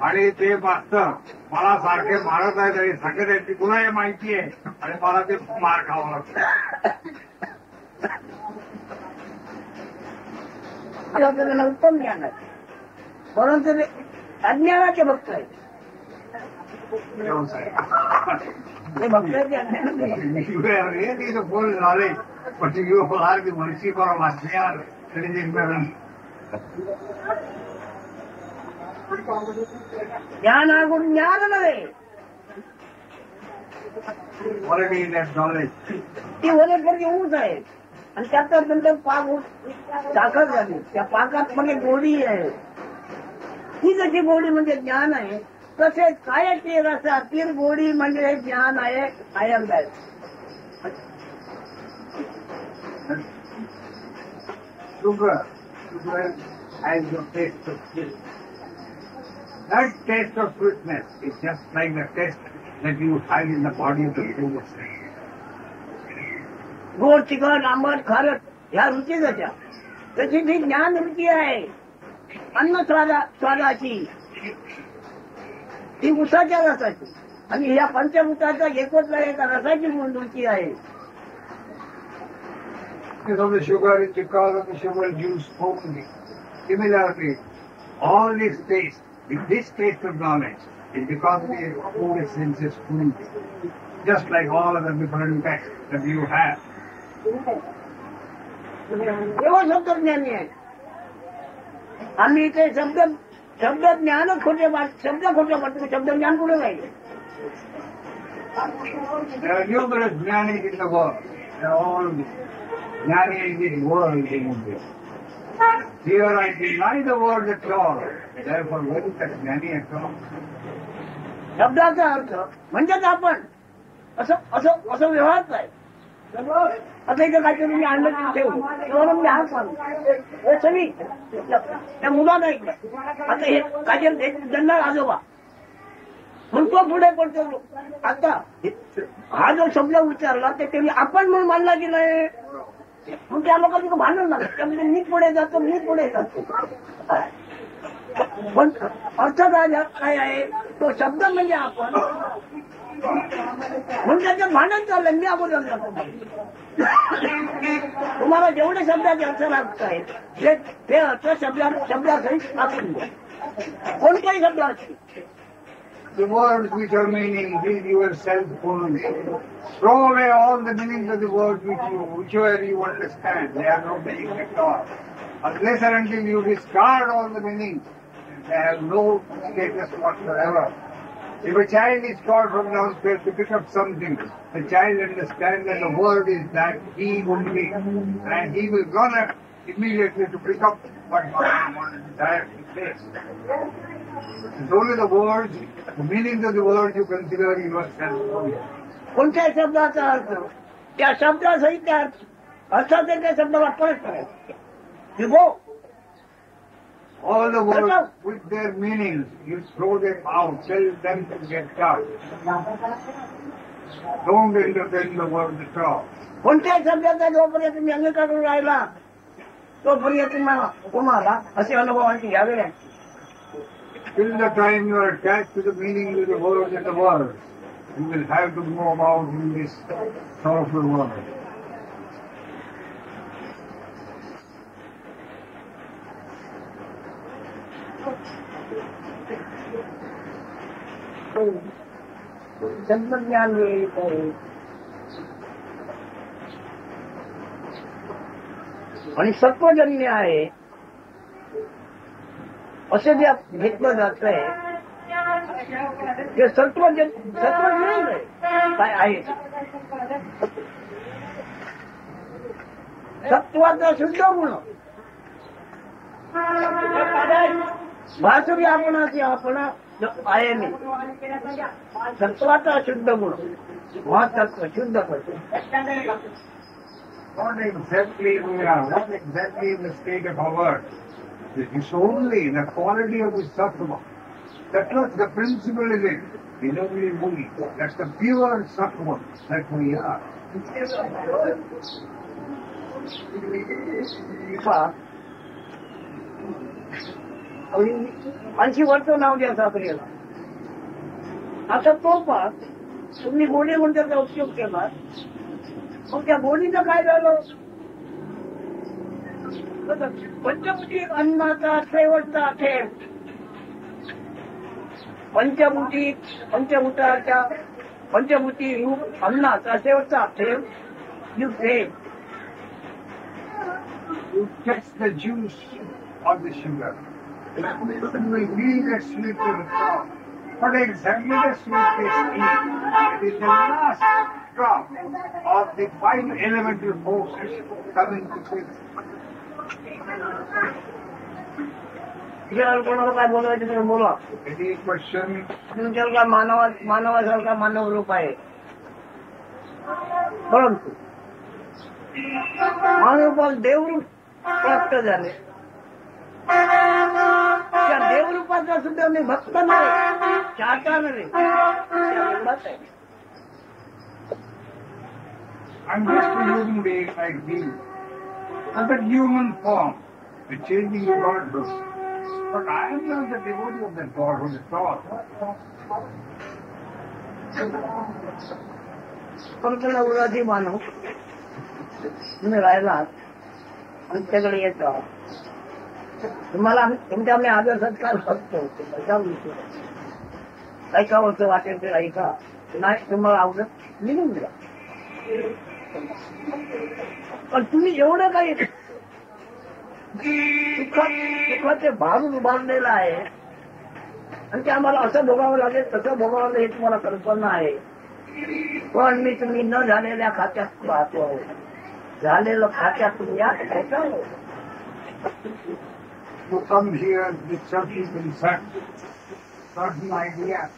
आणि ते मास्तर मला सारखे मारत आहेत आणि सांगत आहेत की तुला हे माहिती आहे आणि मला ते मार खावं लागतं. त्यांना उत्तम ज्ञान आहे परंतु ते अज्ञानाचे भक्त आहेत. ते भक्त really the full knowledge, but you are the mercy for a Masniyar, that is ignorance. ज्ञान हा गुण ज्ञान नव्हे, Already in that knowledge. ती वनस्पती ऊस आहे आणि त्याच्या नंतर पाक साखर झाली, त्या पाकात म्हणजे गोडी आहे. ही जशी गोडी म्हणजे ज्ञान आहे, तसेच काय ते रसातील गोडी म्हणजे ज्ञान आहे. आयम आहे. Sugar has the taste of sweet. That taste of sweetness is just like the taste that you have in the body of the food. गोड, तिखट, आंबट, खारट ह्या रुची त्याच्या, तशी ती ज्ञान रुची आहे. अन्न स्वादाची, ती उसाच्या रसाची, आणि या पंचभूताचा एकत्र एका रसाची म्हणून रुची आहे. Because of the sugar is because of the sugar juice only. Similarly, all this taste, this taste of knowledge, is because of the four senses food. Just like all of the different tastes that you have. एवढं शब्दज्ञानी आहे. आम्ही इथे शब्द ज्ञानच खोटे शब्द खोटे वाटतो, शब्द ज्ञान कुठे राहिले. There are numerous jnanis in the world. They are all jnani in this world. Here I deny the word at all. Therefore, what is that jnani at all? शब्दाचा अर्थ म्हणजेच आपण असं व्यवहार आहे. आता इथे काहीतरी मी आणलं ठेवू, तेव्हा मी हा सांगतो सवी त्या मुलाला ऐकलं. आता हे काहीतरी जन्नार आजोबा म्हणून तो पुढे पडतो. आता हा जो शब्द उच्चारला ते त्यांनी आपण म्हणून मानला की नाही, मग त्या लोकांचं भांडण लागलं. त्यामध्ये मी पुढे जातो, मी पुढे जातो. पण अर्थ काय आहे, तो शब्द म्हणजे आपण म्हणून त्याच्यात भांडण चाललंय. मी अगोदर जातो. तुम्हाला जेवढे शब्दाचे अर्थ लागत आहेत ते अर्थ शब्दासहित टाकून द्या, कोणत्याही शब्द असतील. The words which are meaning, give yourself only. Throw away all the meanings of the words whichever you understand. They have no meaning at all. Unless and until you discard all the meanings, they have no status whatsoever. If a child is called from downstairs to pick up something, the child understands that the word is that he only, and he will run immediately to pick up what he desires to place. It's only the words, the meanings of the words you consider yourself only. कोणत्याही शब्दाचा अर्थ त्या शब्दासहित त्या अर्थाचे त्या शब्दाला परत करायचं. You go. All the words with their meanings, you throw them out, tell them to get out. Don't entertain the words at all. कोणत्याही शब्दाचा जोपर्यंत तुम्ही अंगीकार करून राहिला तोपर्यंत तुम्हाला असे अनुभवांची घ्यावे लागते. Till the time you are attached to the meaning of the words and the words, you will have to go about in this sorrowful world. शब्दज्ञान वेळीच आहे. आणि सत्वजन्य आहे असं जे घेतलं जात आहे ते सत्वजन्य काय आहे. सत्वाचा शुद्ध गुण भासुरी आपणाची आपण आहे नाही. सत्वाचा शुद्ध गुण महत्त्व शुद्ध करतो. What exactly we are, what exactly is the state of our world? It's only the quality of the sattva. That's not the principle in it. It's only we. That's the pure sattva that we are. आणखी वर्ष नाव द्या सासरीला. आता तो पाक तुम्ही गोडी म्हणून त्याचा उपयोग केला, मग त्या गोडीचं काय झालं. पंचभूती अन्नाचा शेवटचा थेंब, पंचभूती रूप अन्नाचा शेवटचा थेंब. You say, You catch the juice of the sugar. You will feel that sweet to the top. But exactly the sweetness is, it is the last drop of the five elemental forces coming together. तुझ्यावर कोणाला काय बोलायचं तुम्ही बोला. Any question? तुमच्यावर मानवासारखा मानव रूप आहे, परंतु मानवरूपात देवरूप प्राप्त झाले. त्या देवरूपाचा सुद्धा मी भक्त नाही, चाहता नाही. I'm just a human being like thee. And that human form, the changing God does. But I am not the devotee of that God who is God. तुमच्याला उराधी मानव तुम्ही राहिलात आमच्याकडे येतो, तुम्हाला तुमच्या आम्ही आदर सत्कार करतो. ऐका होतं वाटेल ते ऐका, नाही तुम्हाला आवडत निघून जा. पण तुम्ही एवढं काही सुखाचे भारून उभारलेलं आहे आणि ते आम्हाला असं भोगावं लागेल तसं भोगावं लागेल, तुम्हाला कल्पना आहे. पण मी तुम्ही न झालेल्या खात्यात पाहतो, झालेलं खात्यातून या त्याच्यावर. You come here with certain concerns, certain ideas,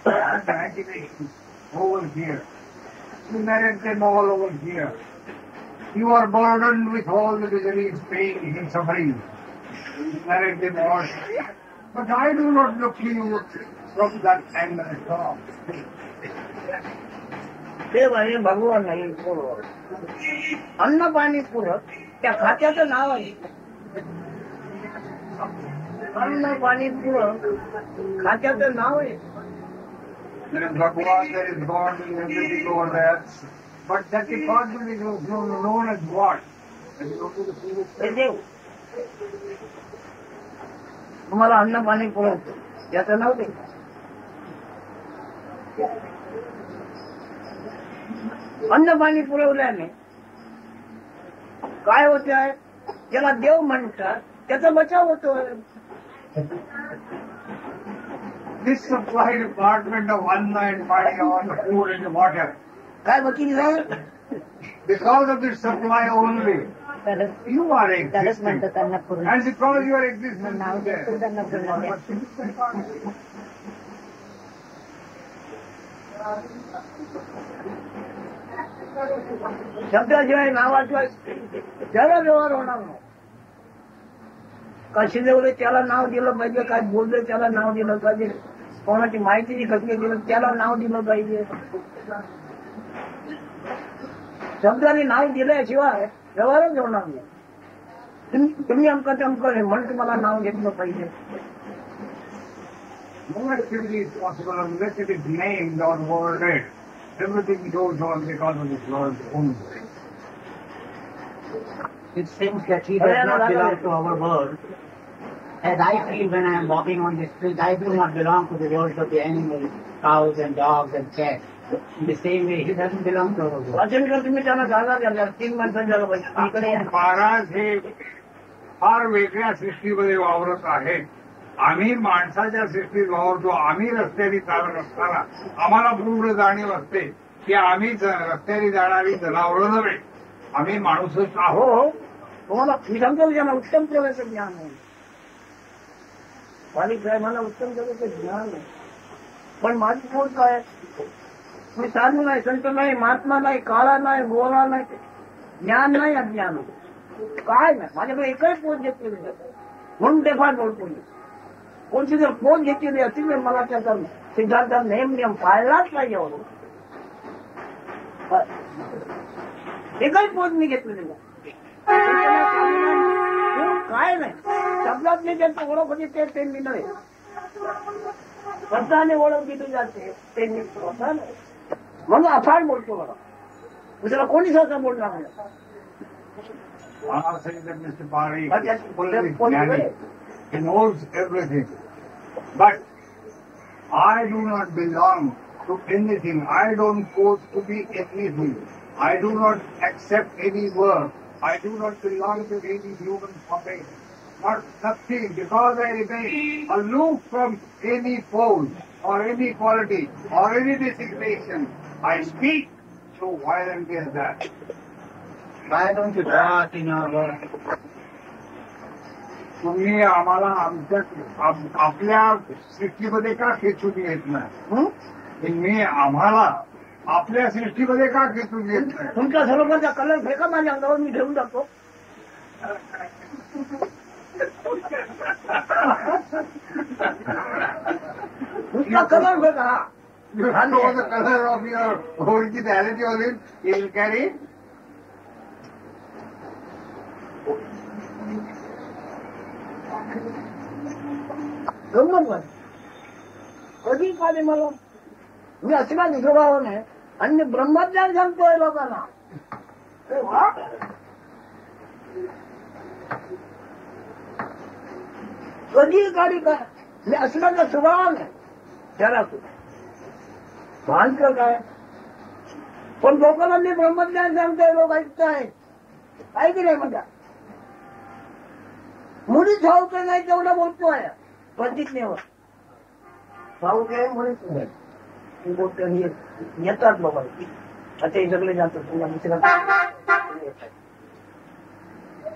certain imaginations over here. You narrate them all over here. You are burdened with all the miseries, pain, and suffering. You narrate them all. But I do not look to you from that angle at all. देव आहे भगवान नाही पूर्व. अन्न पाणी पूरक त्या खात्याचं नाव आहे. अन्न पाणी पूरक खात्याचं नाव आहे. There is Bhagwan, there is God, there is everything over there. But that department is known as what? हे देव तुम्हाला अन्न पाणी पुरवतो, याचं नाव देव. अन्न पाणी पुरवल्याने काय होत आहे, ज्याला देव म्हणतात त्याचा बचाव होतोय. This supply department of Anna and Pani, all the food and the water, काय वकील साहेब, because of this supply only, you are existing. And because you are existing, शब्दाशिवाय नावाशिवाय त्याला व्यवहार होणार नाही. का शिजवले त्याला नाव दिलं पाहिजे, काय बोलले त्याला नाव दिलं पाहिजे, कोणाची माहिती कसली दिलं त्याला नाव दिलं पाहिजे. शब्दाने नाव दिल्याशिवाय व्यवहारच होणार नाही. तुम्ही अमकं चमकं हे म्हणून तुम्हाला नाव घेतलं पाहिजे. no activity is possible unless it is named or worded. Everything goes on because of this Lord's own way. It seems that he does not belong to our world. As I feel when I am walking on the street, I do not belong to the world of the animals, cows and dogs and cats. In the same way, he doesn't belong to our world. वाचन कर तुम्ही त्यांना जागा द्या, 3 माणसांनी झालं पाहिजे. इकडे या. महाराज हे फार वेगळ्या सृष्टीमध्ये वावरत आहेत. आम्ही माणसाच्या सृष्टीत वावरतो. आम्ही रस्त्याने चालत असताना आम्हाला पूर्ण जाणीव असते की आम्ही रस्त्याने जाणारी जनावरं नव्हे, आम्ही माणूसच हो आहोत. हो, तुम्हाला मी सांगतो ज्यांना उत्तम प्रवेशाचं ज्ञान आहे, पालिक साहेबांना उत्तम प्रवेशाचं ज्ञान आहे. पण माझी पोट काय, मी साधू नाही, संत नाही, महात्मा नाही, काळा नाही, गोरा नाही, ज्ञान नाही, अज्ञान काय नाही. माझ्याकडे एकही पोट घेतलेली नाही, म्हणून बेफार बोलतो मी. कोणती जर पोट घेतलेली असतील तर मला त्याचा सिद्धांत नेम नियम पाळलाच पाहिजे. एकही पोट मी घेतलेली नाही. काय नाही, शब्दात मी त्यांची ओळख होती ते मी नव्हे, स्वतःने ओळख दिली जाते ते मी स्वतः नाही. म्हणून अफाट बोलतो मला, दुसरा कोणी स्वतः बोलणार नाही. Maharaj says that Mr. Parikh is fully jnani. He knows everything. But I do not belong to anything. I don't pose to be anything. I do not accept any work. I do not belong to any human puppet. or nothing, because I remain aloof from any pose or any quality or any designation, I speak so violently as that. Why don't you draw it in your work? तुम्ही आम्हाला आपल्या सृष्टीमध्ये का खेचून येत नाही? तुम्ही आम्हाला आपल्या सृष्टीमध्ये का खेचून येत नाही? तुमच्या सर्वांचा कलर फेका माझ्या अंगावर, मी घेऊन जातो. तुमचा कलर फेका. You don't know the color of your originality of it, you will carry it. गंमत वाट कधी काढे मला, मी अजिबात स्वभाव नाही आणि मी ब्रह्मज्ञान सांगतोय लोकांना. कधी काढी का मी असण्याचा स्वभाव नाही त्याला भानकर काय. पण लोकांना मी ब्रह्मज्ञान सांगतोय, लोक ऐकत आहेत. काय की नाही म्हणता, मुळीच भाऊक नाही तेवढं बोलतोय प्रतिज्ञेवर. भाऊक आहे मुळीच नाही बोलतो. येतात लोक आता हे सगळे जातात.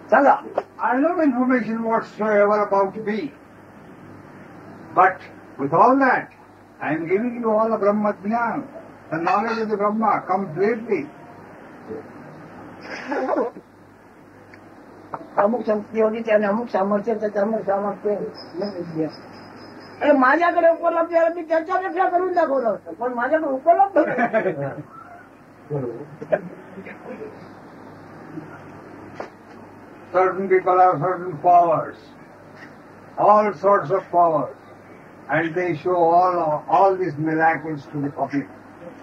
सांगा. I have information whatsoever about me. But with all that, I am giving you all the Brahma Jnana, the knowledge of the Brahma completely. अमुक शक्ती होती त्याने अमुक सामर्थ्य, त्याचं अमुक सामर्थ्य. अरे माझ्याकडे उपलब्ध आहे, मी त्याच्यापेक्षा करून दाखवलं होतं, पण माझ्याकडे उपलब्ध नाही. Certain people have certain powers, all sorts of powers, and they show all these miracles to the public.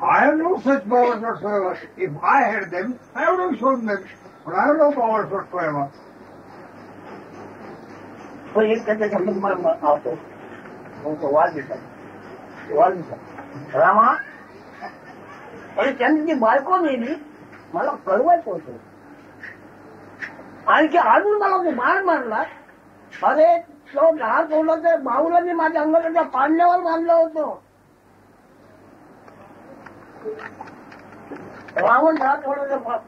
I have no such powers whatsoever. If I had them, I would have shown them, but I have no powers whatsoever. पण एक त्याच्या आवतो वाद देतात रामा. अरे त्यांनी ती बायको नेली, मला कळवायचं होतं. आणखी अजून मला तो बाण मारला. अरे तो घात सोडला तर बाहुलांनी माझ्या अंगाच्या पाण्यावर बांधलं होतं. रावण घात सोडलं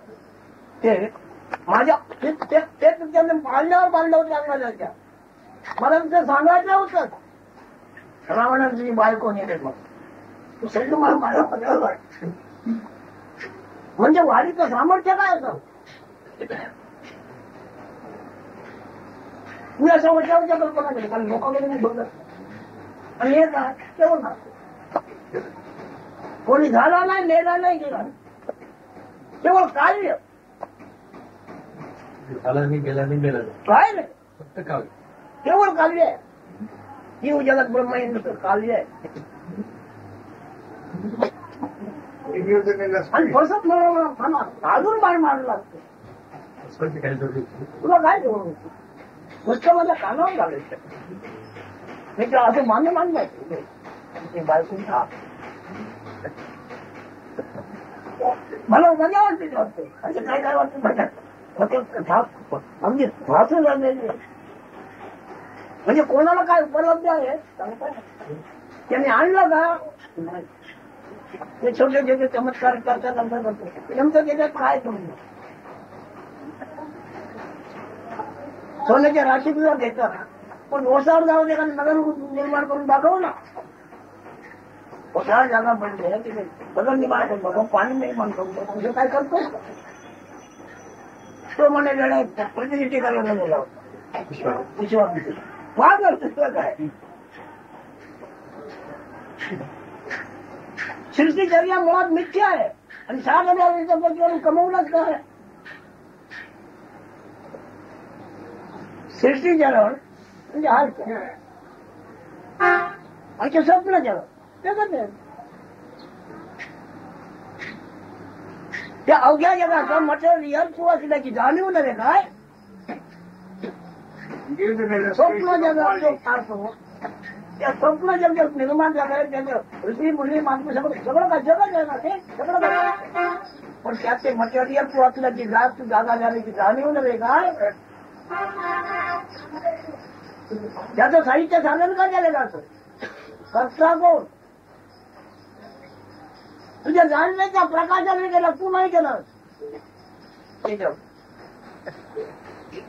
ते माझ्या त्याने पाण्यावर बांधलं होतं अंगाच्या. मला ते सांगायचं होतं. रावणाची बायको नेले मग तू सगळं मला माझ्या वाटत. म्हणजे वारीचं सामर्थ्य काय असं. मी अशा विचाराच्या कल्पना केली, कारण लोकांकडे मी बघत आणि हे काय केवळ ना कोणी झाला नाही, नेला नाही, गेला केवळ कार्य. काय नाही, केवळ कार्य आहे. जीव जगत ब्रह्म कार्य आहे. आणि फसत मला अजून बाण मारला लागतो. तुला काय जेवण गोष्ट माझ्या कानावर घालायचं. मी तर असं मान्य बायकून मला मजा वाटते. वाटते असं काय काय वाटतं अगदी भासून झालेली. म्हणजे कोणाला काय उपलब्ध आहे त्यांनी आणलं का. ते छोटे छोटे चमत्कार करतात नंतर करतो. नेमकं त्याच्यात काय तुम्ही सोन्याच्या राशीला घेतात, पण ओसाड जाऊ दे, नगर निर्माण करून दाखव ना. ओसाड जागा बनले नगर निर्माण करून बघा, पाणी निर्माण करून बघा. असं काय करतो तो म्हणे वेळा प्रतिनिधी करायला गेला होता विश्वास. वाद काय सृष्टीचर्या मुळात मिथ्या आहे आणि 7,000 कमवलंच काय. सृष्टीचरण म्हणजे हाल आणि स्वप्न जगत त्या अवघ्या जगाचं मटेरियल तू असल्याची जाणीव नव्हे काय. स्वप्न जगात त्या स्वप्न जगत निर्माण झालं त्याचं ऋषी मुली माणसं सगळं काय जगत आहे ना. ते सगळं काय पण त्यात ते मटेरियल तू असल्याची जागा झाल्याची जाणीव नव्हे काय. त्याचं साहित्य साधन का केलं जातं? करता कोण? तुझ्या जाणण्याच्या प्रकाशाने केलं, तू नाही केलं.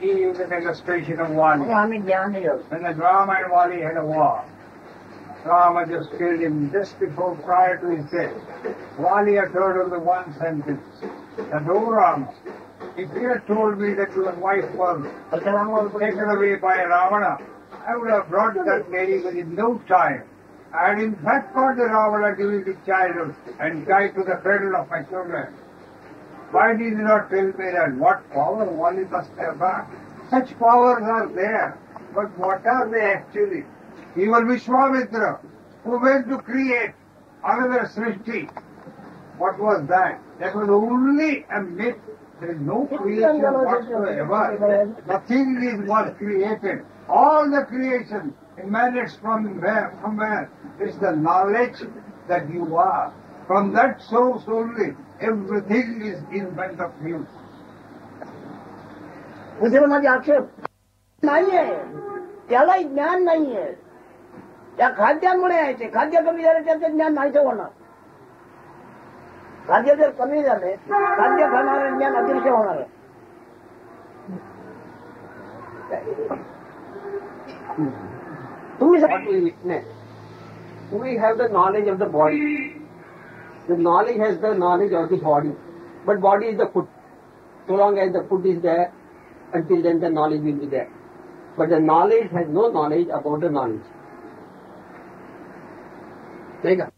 He is an illustration of Wali. आम्ही ज्ञान घेऊ. When the Rama and Wali had a war, Rama just killed him just before, prior to his death. Wali had heard of the one sentence, that, "O Rama, if you had told me that your wife was taken away by Ravana, I would have brought that lady within no time. I had in fact got the Ravana to be the child and tied to the cradle of my children. Why did you not tell me that? What power Wali must have got? Such powers are there, but what are they actually? Even Vishwamitra, who went to create another Srishti, what was that? That was only a myth. There is no creation whatsoever. Nothing was created. All the creation emanates from where? It's the knowledge that you are. From that source only, everything is in front of you. मुसलमानाचे आक्षेप नाहीये, त्याला ज्ञान नाहीये. त्या खाद्यांमुळे आहे. ते खाद्य कमी झाले त्याचं ज्ञान नाहीच होणार. खाद्य जर कमी झाले, खाद्य खाणारे ज्ञान अदृश्य होणार आहे. What we witness, we have the knowledge of the body. The knowledge has the knowledge of the body, but body is the food. So long as the food is there, until then the knowledge will be there. But the knowledge has no knowledge about the knowledge. There you go.